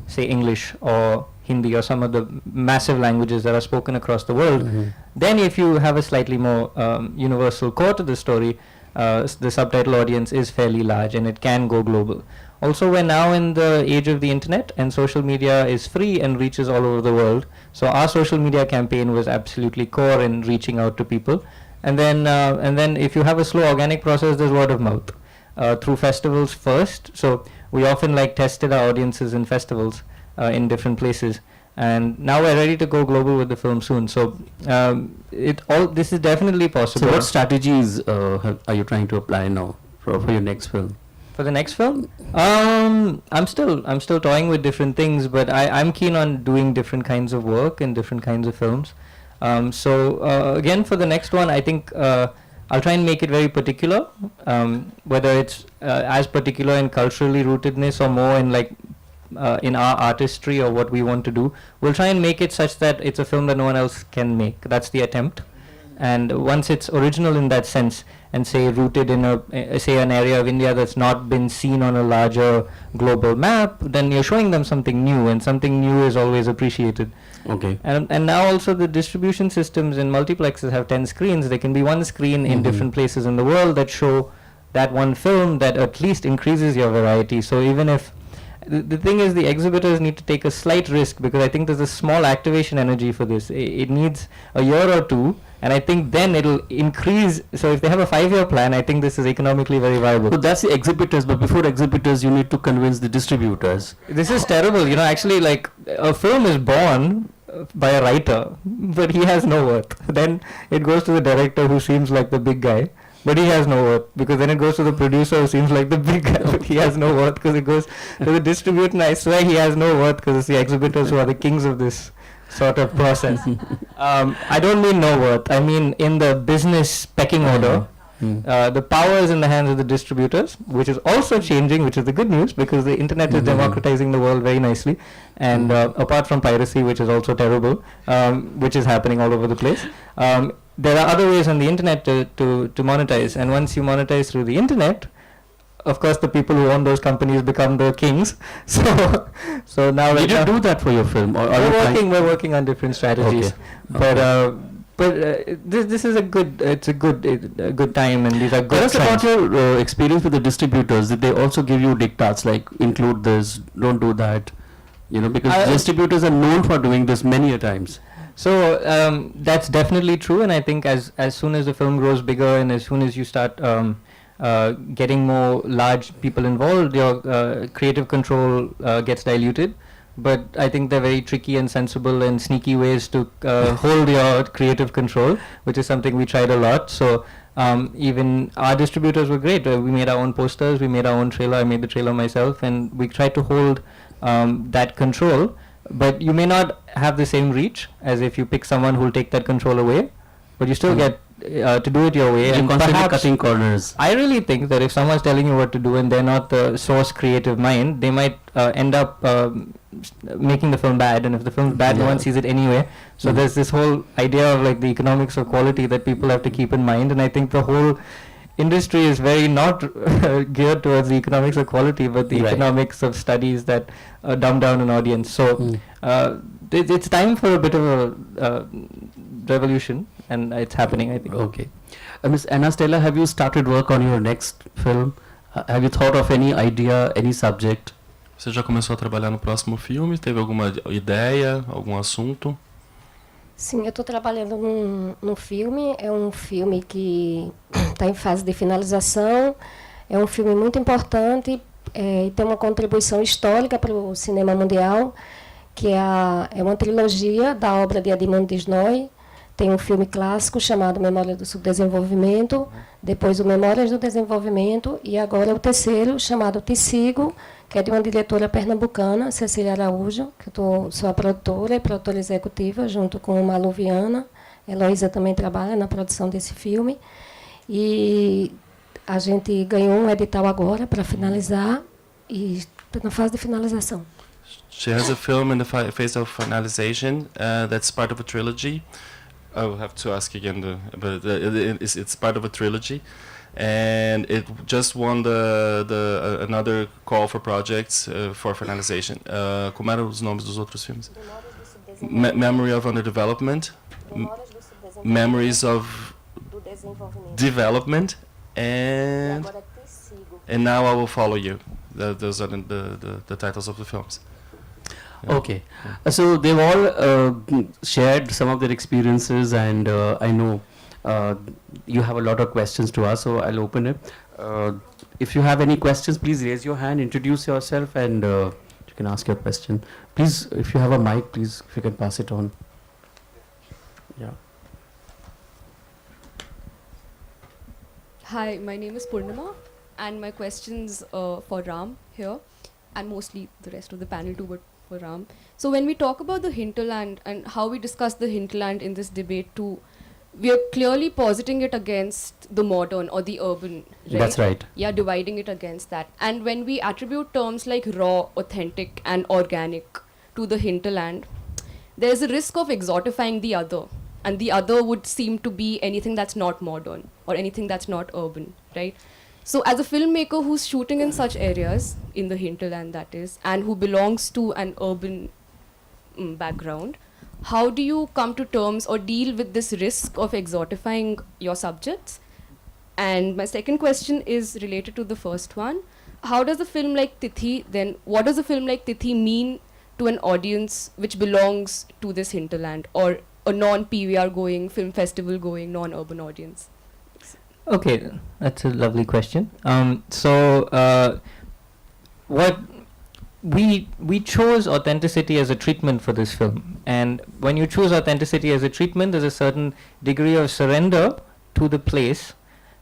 say, English or Hindi or some of the massive languages that are spoken across the world, then if you have a slightly more universal core to the story, the subtitle audience is fairly large and it can go global. Also, we're now in the age of the internet, and social media is free and reaches all over the world. So our social media campaign was absolutely core in reaching out to people. And then if you have a slow organic process, there's word of mouth through festivals first. So we often tested our audiences in festivals in different places. And now we're ready to go global with the film soon. So this is definitely possible. So what strategies are you trying to apply now for your next film? For the next film, I'm still toying with different things, but I'm keen on doing different kinds of work and different kinds of films. So again, for the next one, I think I'll try and make it very particular, whether it's as particular in culturally rootedness or more in in our artistry or what we want to do. We'll try and make it such that it's a film that no one else can make. That's the attempt. And once it's original in that sense, and say rooted in an area of India that's not been seen on a larger global map, then you're showing them something new, and something new is always appreciated. Okay. And now also the distribution systems in multiplexes have 10 screens. There can be one screen in different places in the world that show that one film that at least increases your variety. So even if the thing is, the exhibitors need to take a slight risk, because I think there's a small activation energy for this. It needs a year or two, and I think then it'll increase. So if they have a 5-year plan, I think this is economically very viable. So that's the exhibitors, but before exhibitors, you need to convince the distributors. This is terrible. Actually, a film is born by a writer, but he has no worth. Then it goes to the director, who seems like the big guy, but he has no worth, because then it goes to the producer, who seems like the big guy, but he has no worth, because it goes to the distributor, and I swear he has no worth, because it's the exhibitors who are the kings of this sort of process. I don't mean no worth, I mean in the business pecking order. The power is in the hands of the distributors, which is also changing, which is the good news, because the internet is democratizing the world very nicely. And apart from piracy, which is also terrible, which is happening all over the place, there are other ways on the internet to monetize. And once you monetize through the internet, of course the people who own those companies become the kings. So now Did you do that for your film? Or we're working on different strategies. Okay. But this is a good time, and these are good. Tell us about trends. your experience with the distributors. Did they also give you diktats like include this, don't do that? Because distributors are known for doing this many a times. So that's definitely true, and I think as soon as the film grows bigger and as soon as you start getting more large people involved, your creative control gets diluted. But I think they're very tricky and sensible and sneaky ways to hold your creative control, which is something we tried a lot. So even our distributors were great. We made our own posters, we made our own trailer. I made the trailer myself, and we tried to hold that control. But you may not have the same reach as if you pick someone who will take that control away, but you still get to do it your way. You're and constantly perhaps cutting corners. I really think that if someone's telling you what to do and they're not the source creative mind, they might end up making the film bad. And if the film's bad, no one sees it anyway. So there's this whole idea of like the economics of quality that people have to keep in mind. And I think the whole industry is very not geared towards the economics of quality, but the economics of studies that dumb down an audience. So it's time for a bit of a revolution, and it's happening, I think. Okay. Miss Anna Stella, have you started work on your next film? Have you thought of any idea, any subject? Você já começou a trabalhar no próximo filme? Teve alguma ideia, algum assunto? Sim, eu estou trabalhando num filme. É um filme que está em fase de finalização. É um filme muito importante e tem uma contribuição histórica para o cinema mundial, que é uma trilogia da obra de Edmond Disnoy. Tem um filme clássico chamado Memórias do Subdesenvolvimento, depois o Memórias do Desenvolvimento e agora o terceiro chamado Te Sigo, que é de uma diretora pernambucana, Cecília Araújo, que sou a produtora e produtora executiva, junto com Malu Viana. Heloísa também trabalha na produção desse filme. E a gente ganhou um edital agora para finalizar e está na fase de finalização. She has a film in the phase of finalization that's part of a trilogy. I will have to ask again, but it's part of a trilogy. And it just won another call for projects for finalization. Como eram os nomes dos outros filmes? Memory of Underdevelopment, Memories of Development, and Now I Will Follow You. Those are the titles of the films. Yeah. Okay. So they've all shared some of their experiences, and I know you have a lot of questions to ask, so I'll open it. If you have any questions, please raise your hand, introduce yourself, and you can ask your question. Please, if you have a mic, please, if you can pass it on. Yeah. Hi, my name is Purnima, and my questions for Ram here, and mostly the rest of the panel too, but for Ram. So when we talk about the hinterland and how we discuss the hinterland in this debate too, we are clearly positing it against the modern or the urban, right? That's right. Yeah, dividing it against that. And when we attribute terms like raw, authentic, and organic to the hinterland, there's a risk of exotifying the other. And the other would seem to be anything that's not modern or anything that's not urban, right? So as a filmmaker who's shooting in such areas, in the hinterland that is, and who belongs to an urban background, how do you come to terms or deal with this risk of exotifying your subjects? And my second question is related to the first one. How does a film like Tithi then, what does a film like Tithi mean to an audience which belongs to this hinterland or a non-PVR going, film festival going, non-urban audience? Okay, that's a lovely question. What we chose authenticity as a treatment for this film, and when you choose authenticity as a treatment, there's a certain degree of surrender to the place.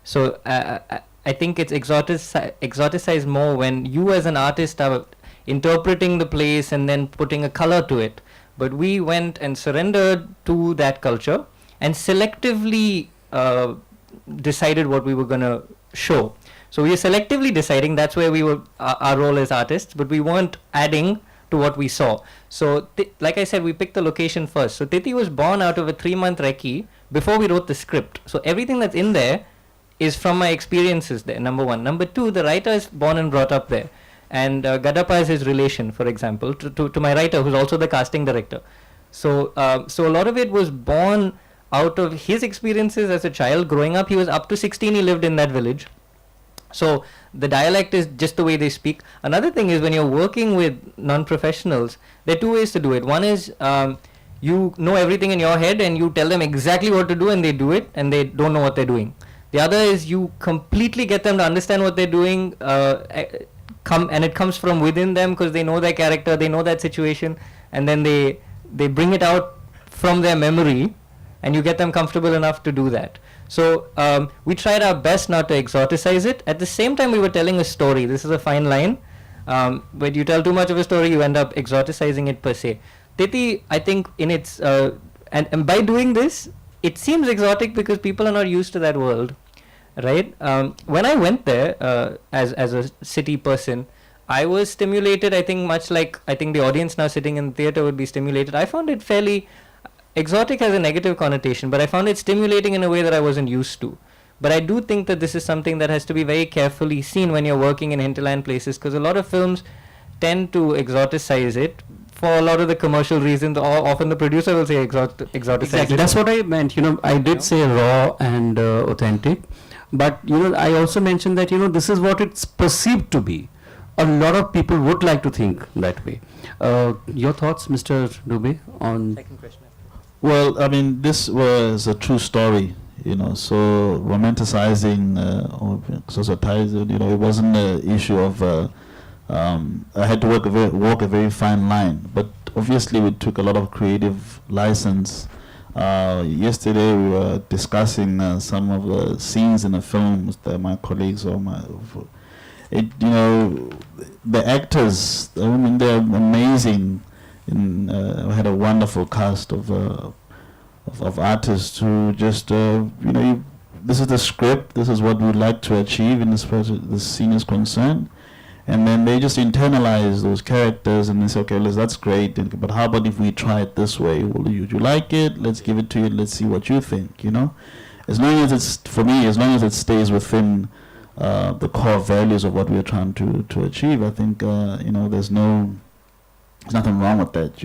So I think it's exoticized more when you as an artist are interpreting the place and then putting a color to it. But we went and surrendered to that culture and selectively decided what we were going to show. So we were selectively deciding, that's where we were, our role as artists, but we weren't adding to what we saw. So like I said, we picked the location first. So Tithi was born out of a 3-month recce before we wrote the script. So everything that's in there is from my experiences there, number one. Number two, the writer is born and brought up there. And Gadappa is his relation, for example, to my writer, who's also the casting director. So so a lot of it was born out of his experiences as a child. Growing up, he was up to 16, he lived in that village. So the dialect is just the way they speak. Another thing is when you're working with non-professionals, there are two ways to do it. One is you know everything in your head and you tell them exactly what to do and they do it and they don't know what they're doing. The other is you completely get them to understand what they're doing, and it comes from within them because they know their character, they know that situation, and then they bring it out from their memory, and you get them comfortable enough to do that. So we tried our best not to exoticize it. At the same time, we were telling a story. This is a fine line. When you tell too much of a story, you end up exoticizing it per se. Titi, I think in its and by doing this, it seems exotic because people are not used to that world, right? When I went there as a city person, I was stimulated. I think much like I think the audience now sitting in the theater would be stimulated. I found it fairly exotic has a negative connotation, but I found it stimulating in a way that I wasn't used to. But I do think that this is something that has to be very carefully seen when you're working in hinterland places, because a lot of films tend to exoticize it for a lot of the commercial reasons, or often the producer will say exoticize Exactly, it. that's what I meant. I did say raw and authentic, but I also mentioned that this is what it's perceived to be. A lot of people would like to think that way. Your thoughts, Mr. Dubey, on? Second question. Well, I mean, this was a true story, so romanticizing or exoticizing, it wasn't an issue of, I had to walk a very fine line, but obviously we took a lot of creative license. Yesterday we were discussing some of the scenes in the film with my colleagues the actors, I mean, they're amazing. We had a wonderful cast of artists who just, this is the script, this is what we'd like to achieve in this scene is concerned. And then they just internalize those characters and they say, okay, that's great, but how about if we try it this way? Would you like it? Let's give it to you, let's see what you think, As long as it stays within the core values of what we're trying to achieve, I think, there's nothing wrong with that,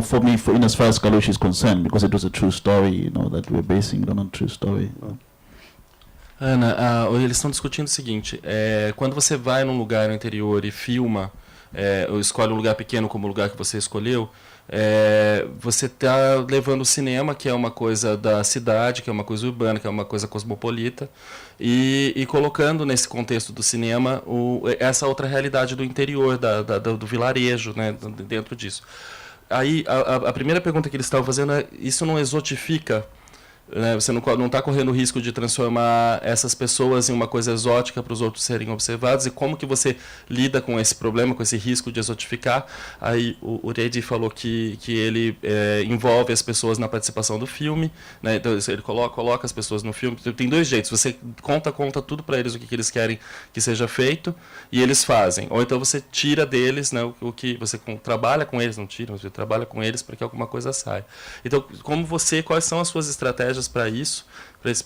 for me, as far as Kalushi is concerned, because it was a true story, that we're basing it on a true story. Ana, eles estão discutindo o seguinte, quando você vai num lugar no interior e filma, ou escolhe um lugar pequeno como o lugar que você escolheu, você está levando o cinema, que é uma coisa da cidade, que é uma coisa urbana, que é uma coisa cosmopolita, e colocando nesse contexto do cinema essa outra realidade do interior, do vilarejo, né, dentro disso. Aí a primeira pergunta que eles estavam fazendo é, isso não exotifica, né, você não está correndo o risco de transformar essas pessoas em uma coisa exótica para os outros serem observados, e como que você lida com esse problema, com esse risco de exotificar? Aí o Redi falou que ele envolve as pessoas na participação do filme, né, então ele coloca as pessoas no filme. Tem dois jeitos, você conta tudo para eles o que eles querem que seja feito, e eles fazem, ou então você tira deles, né, o que você trabalha com eles, não tira, você trabalha com eles para que alguma coisa saia. Então, quais são as suas estratégias para isso,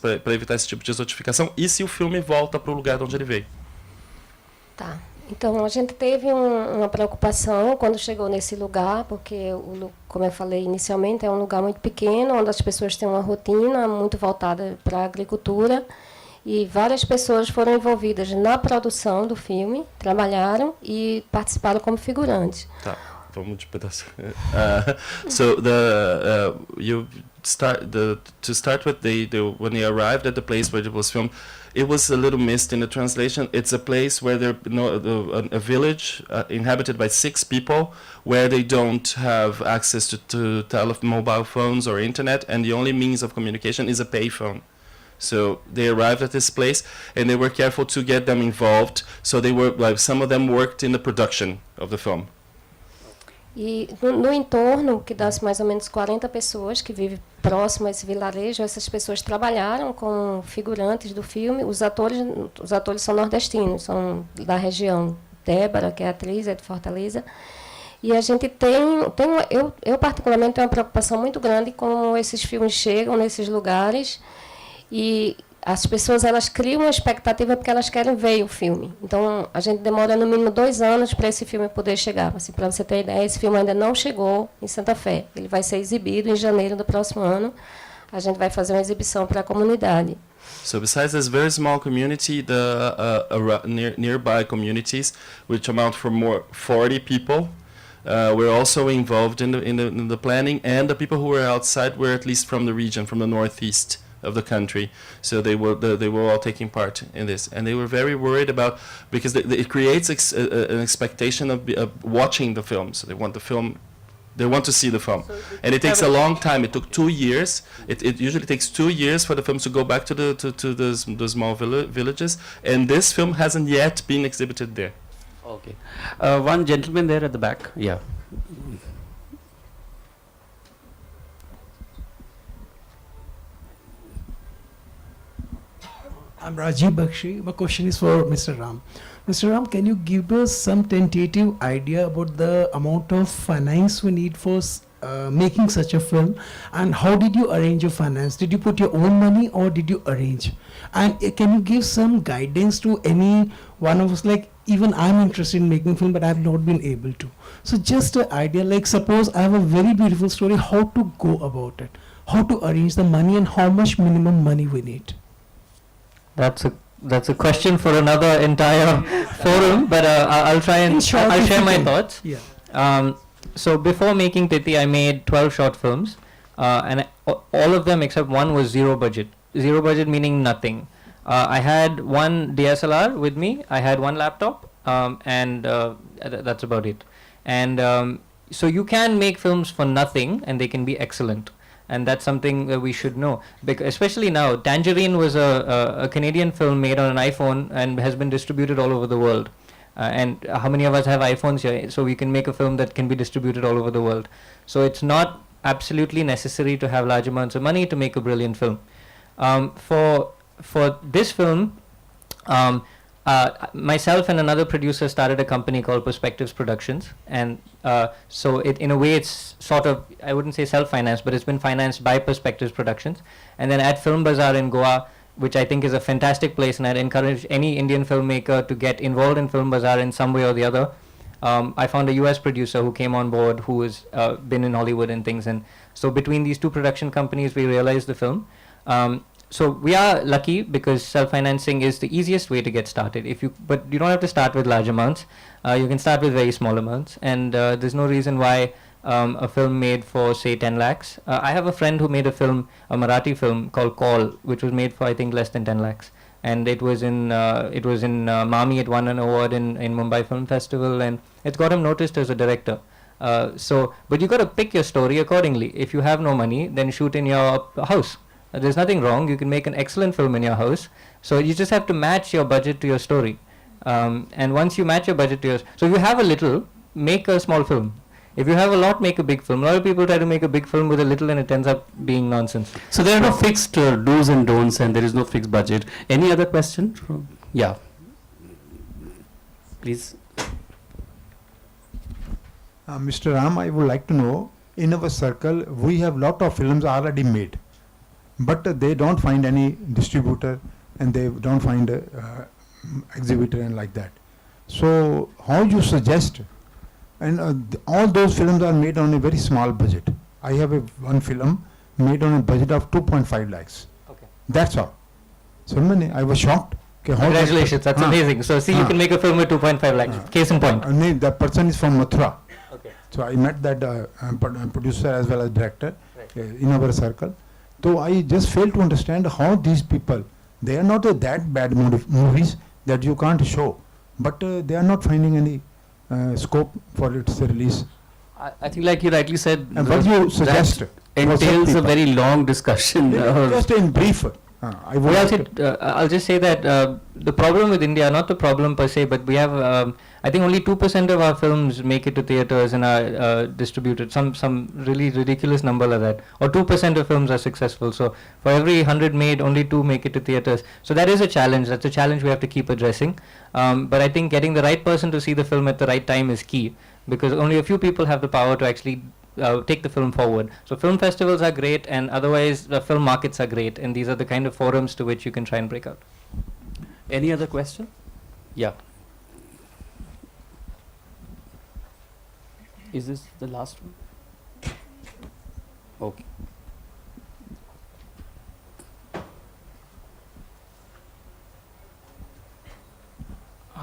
para evitar esse tipo de exotificação, e se o filme volta para o lugar de onde ele veio? Tá. Então, a gente teve uma preocupação quando chegou nesse lugar, porque, como eu falei inicialmente, é um lugar muito pequeno, onde as pessoas têm uma rotina muito voltada para a agricultura, e várias pessoas foram envolvidas na produção do filme, trabalharam e participaram como figurantes. Tá, vamos de pedaço. So to start with, when they arrived at the place where it was filmed, it was a little missed in the translation. It's a place where a village inhabited by 6 people, where they don't have access to mobile phones or internet, and the only means of communication is a payphone. So they arrived at this place, and they were careful to get them involved. So they were some of them worked in the production of the film. E no entorno, que dá mais ou menos 40 pessoas que vivem próximo a esse vilarejo, essas pessoas trabalharam com figurantes do filme. Os atores são nordestinos, são da região. Débora, que é atriz, é de Fortaleza. E a gente eu particularmente tenho uma preocupação muito grande com esses filmes chegam nesses lugares e as pessoas elas criam uma expectativa porque elas querem ver o filme. Então, a gente demora no mínimo 2 anos para esse filme poder chegar. Assim, para você ter ideia, esse filme ainda não chegou em Santa Fé. Ele vai ser exibido em janeiro do próximo ano. A gente vai fazer uma exibição para a comunidade. So besides this very small community, the nearby communities, which amount for more 40 people, were also involved in the planning, and the people who were outside were at least from the region, from the northeast of the country. So they were all taking part in this, and they were very worried about, because it creates an expectation of watching the film. So they want the film. They want to see the film, and it takes a long time. It took 2 years. It usually takes 2 years for the films to go back to the small villages, and this film hasn't yet been exhibited there. Okay. One gentleman there at the back. Yeah. I'm Rajiv Bakshi. My question is for Mr. Ram. Mr. Ram, can you give us some tentative idea about the amount of finance we need for making such a film, and how did you arrange your finance? Did you put your own money or did you arrange? And can you give some guidance to any one of us? Like, even I'm interested in making film, but I've not been able to. So just an idea, like suppose I have a very beautiful story, how to go about it, how to arrange the money, and how much minimum money we need. That's a question for another entire forum, but I'll try and I'll share my thoughts. Yeah. So before making Titi, I made 12 short films, and all of them except one was zero budget. Zero budget meaning nothing. I had one DSLR with me, I had one laptop, and that's about it. And so you can make films for nothing, and they can be excellent. And that's something that we should know, because especially now. Tangerine was a Canadian film made on an iPhone and has been distributed all over the world. And how many of us have iPhones here? So we can make a film that can be distributed all over the world. So it's not absolutely necessary to have large amounts of money to make a brilliant film. For this film, myself and another producer started a company called Perspectives Productions, and so in a way it's sort of, I wouldn't say self-financed, but it's been financed by Perspectives Productions. And then at Film Bazaar in Goa, which I think is a fantastic place, and I'd encourage any Indian filmmaker to get involved in Film Bazaar in some way or the other. I found a US producer who came on board, who has been in Hollywood and things, and so between these two production companies we realized the film. So we are lucky because self-financing is the easiest way to get started. But you don't have to start with large amounts. You can start with very small amounts, and there's no reason why a film made for say 10 lakhs. I have a friend who made a Marathi film called Call, which was made for I think less than 10 lakhs, and it was in Mami. It won an award in Mumbai Film Festival, and it's got him noticed as a director. But you got to pick your story accordingly. If you have no money, then shoot in your house. There's nothing wrong. You can make an excellent film in your house. So you just have to match your budget to your story. And once you match your budget to so if you have a little, make a small film. If you have a lot, make a big film. A lot of people try to make a big film with a little, and it ends up being nonsense. So there are no fixed do's and don'ts, and there is no fixed budget. Any other question? Yeah. Please. Mr. Ram, I would like to know, in our circle, we have lot of films already made, but they don't find any distributor, and they don't find exhibitor and like that. So how you suggest? And all those films are made on a very small budget. I have one film made on a budget of 2.5 lakhs. Okay. That's all. So I was shocked. Congratulations, that's amazing. So see, you can make a film with 2.5 lakhs. Case in point. The person is from Mathura. Okay. So I met that producer as well as director in our circle. So I just fail to understand how these people, they are not that bad movies that you can't show, but they are not finding any scope for its release. I think, like you rightly said, and what you suggest entails a very long discussion. Just in brief, I'll just say that the problem with India, not the problem per se, but we have, I think only 2% of our films make it to theatres and are distributed. Some really ridiculous number like that. Or 2% of films are successful. So for every 100 made, only 2 make it to theatres. So that is a challenge. That's a challenge we have to keep addressing. But I think getting the right person to see the film at the right time is key, because only a few people have the power to actually take the film forward. So film festivals are great, and otherwise the film markets are great, and these are the kind of forums to which you can try and break out. Any other question? Yeah. Is this the last one? Okay.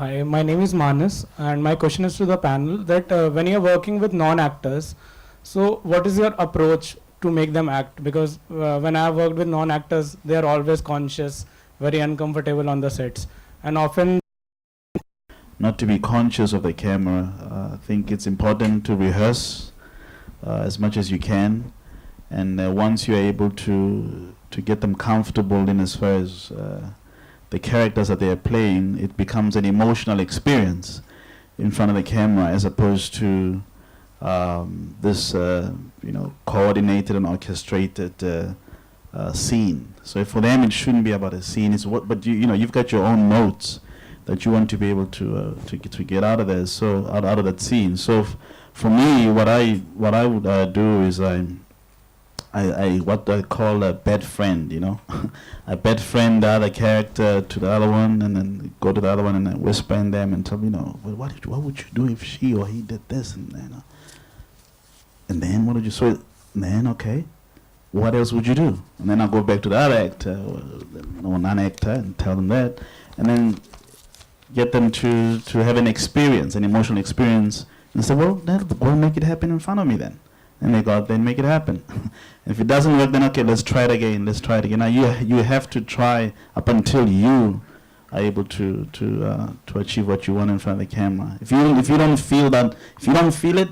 Hi, my name is Manas, and my question is to the panel that when you're working with non-actors, so what is your approach to make them act? Because when I have worked with non-actors, they are always conscious, very uncomfortable on the sets, and often Not to be conscious of the camera. I think it's important to rehearse as much as you can, and once you're able to get them comfortable in as far as the characters that they are playing, it becomes an emotional experience in front of the camera, as opposed to this coordinated and orchestrated scene. So for them it shouldn't be about a scene. It's what, but you've got your own notes that you want to be able to get out of there, so out of that scene. So for me, what I would do is I what I call a bed friend, I bed friend the other character to the other one, and then go to the other one and then whisper in them and tell them, well, what would you do if she or he did this, and then what would you say? Then okay, what else would you do? And then I'll go back to the other actor or non-actor and tell them that, and then get them to have an experience, an emotional experience, and say, well, then go and make it happen in front of me then. And they go out there and make it happen. If it doesn't work, then okay, let's try it again. Now you have to try up until you are able to achieve what you want in front of the camera. If you don't feel that, if you don't feel it,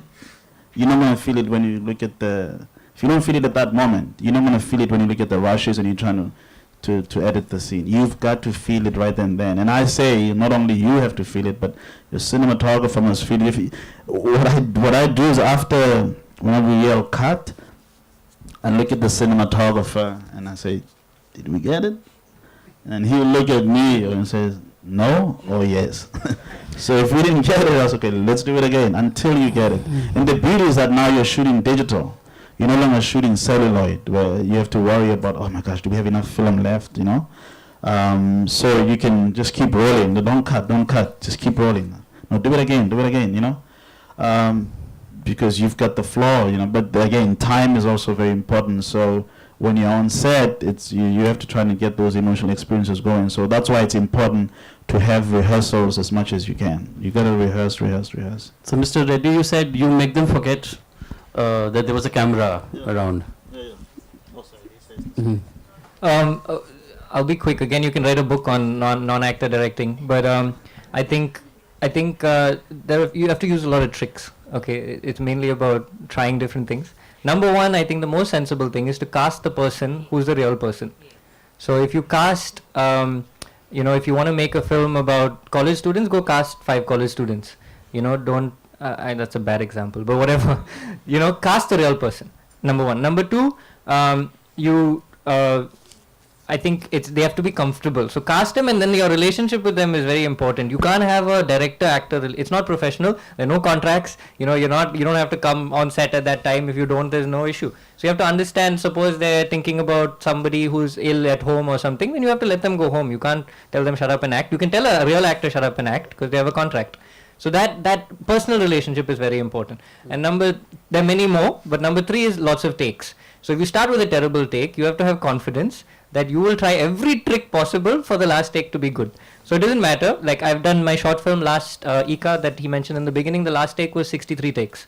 you're not gonna feel it when you look at the. If you don't feel it at that moment, you're not gonna feel it when you look at the rushes and you're trying to edit the scene. You've got to feel it right then. And I say, not only you have to feel it, but your cinematographer must feel it. What I do is after, whenever we yell cut, I look at the cinematographer and I say, did we get it? And he'll look at me and says, no or yes. So if we didn't get it, that's okay, let's do it again until you get it. And the beauty is that now you're shooting digital. You're no longer shooting celluloid, where you have to worry about, oh my gosh, do we have enough film left, So you can just keep rolling. Don't cut, just keep rolling. No, do it again, because you've got the flow, But again, time is also very important. So when you're on set, it's you have to try and get those emotional experiences going. So that's why it's important to have rehearsals as much as you can. You got to rehearse. So Mr. Reddy, you said you make them forget that there was a camera around. Oh, sorry. I'll be quick. Again, you can write a book on non-actor directing, but I think you have to use a lot of tricks. Okay, it's mainly about trying different things. Number one, I think the most sensible thing is to cast the person who's the real person. So if you cast, if you want to make a film about college students, go cast 5 college students. Don't. That's a bad example, but whatever. Cast the real person. Number one. Number two, I think they have to be comfortable. So cast them, and then your relationship with them is very important. You can't have a director-actor. It's not professional. There are no contracts. You don't have to come on set at that time. If you don't, there's no issue. So you have to understand. Suppose they're thinking about somebody who's ill at home or something, then you have to let them go home. You can't tell them shut up and act. You can tell a real actor shut up and act because they have a contract. So that personal relationship is very important. And there are many more, but number 3 is lots of takes. So if you start with a terrible take, you have to have confidence that you will try every trick possible for the last take to be good. So it doesn't matter. Like I've done my short film last, Ika, that he mentioned in the beginning, the last take was 63 takes.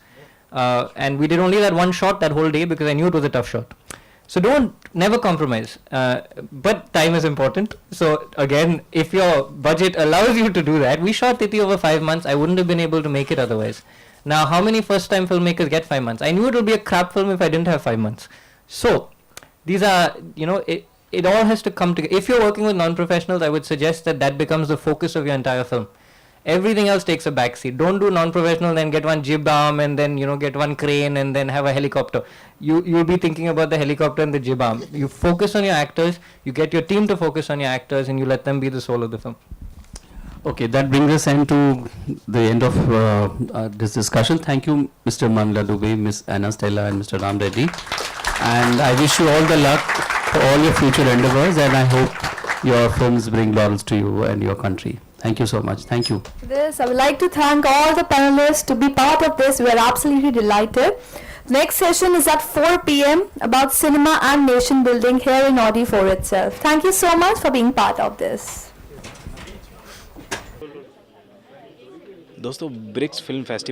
And we did only that one shot that whole day because I knew it was a tough shot. So never compromise. But time is important. So again, if your budget allows you to do that, we shot Titi over 5 months. I wouldn't have been able to make it otherwise. Now, how many first-time filmmakers get 5 months? I knew it would be a crap film if I didn't have 5 months. So these are, it all has to come together. If you're working with non-professionals, I would suggest that becomes the focus of your entire film. Everything else takes a backseat. Don't do non-professional, then get one jib arm and then, get one crane and then have a helicopter. You'll be thinking about the helicopter and the jib arm. You focus on your actors, you get your team to focus on your actors, and you let them be the soul of the film. Okay, that brings us to the end of this discussion. Thank you, Mr. Manla Dubey, Ms. Anna Stella, and Mr. Ram Reddy. And I wish you all the luck for all your future endeavors, and I hope your films bring laurels to you and your country. Thank you so much. Thank you. I would like to thank all the panelists to be part of this. We are absolutely delighted. Next session is at 4 p.m. about cinema and nation building here in Audi 4 itself. Thank you so much for being part of this. दोस्तों BRICS film festival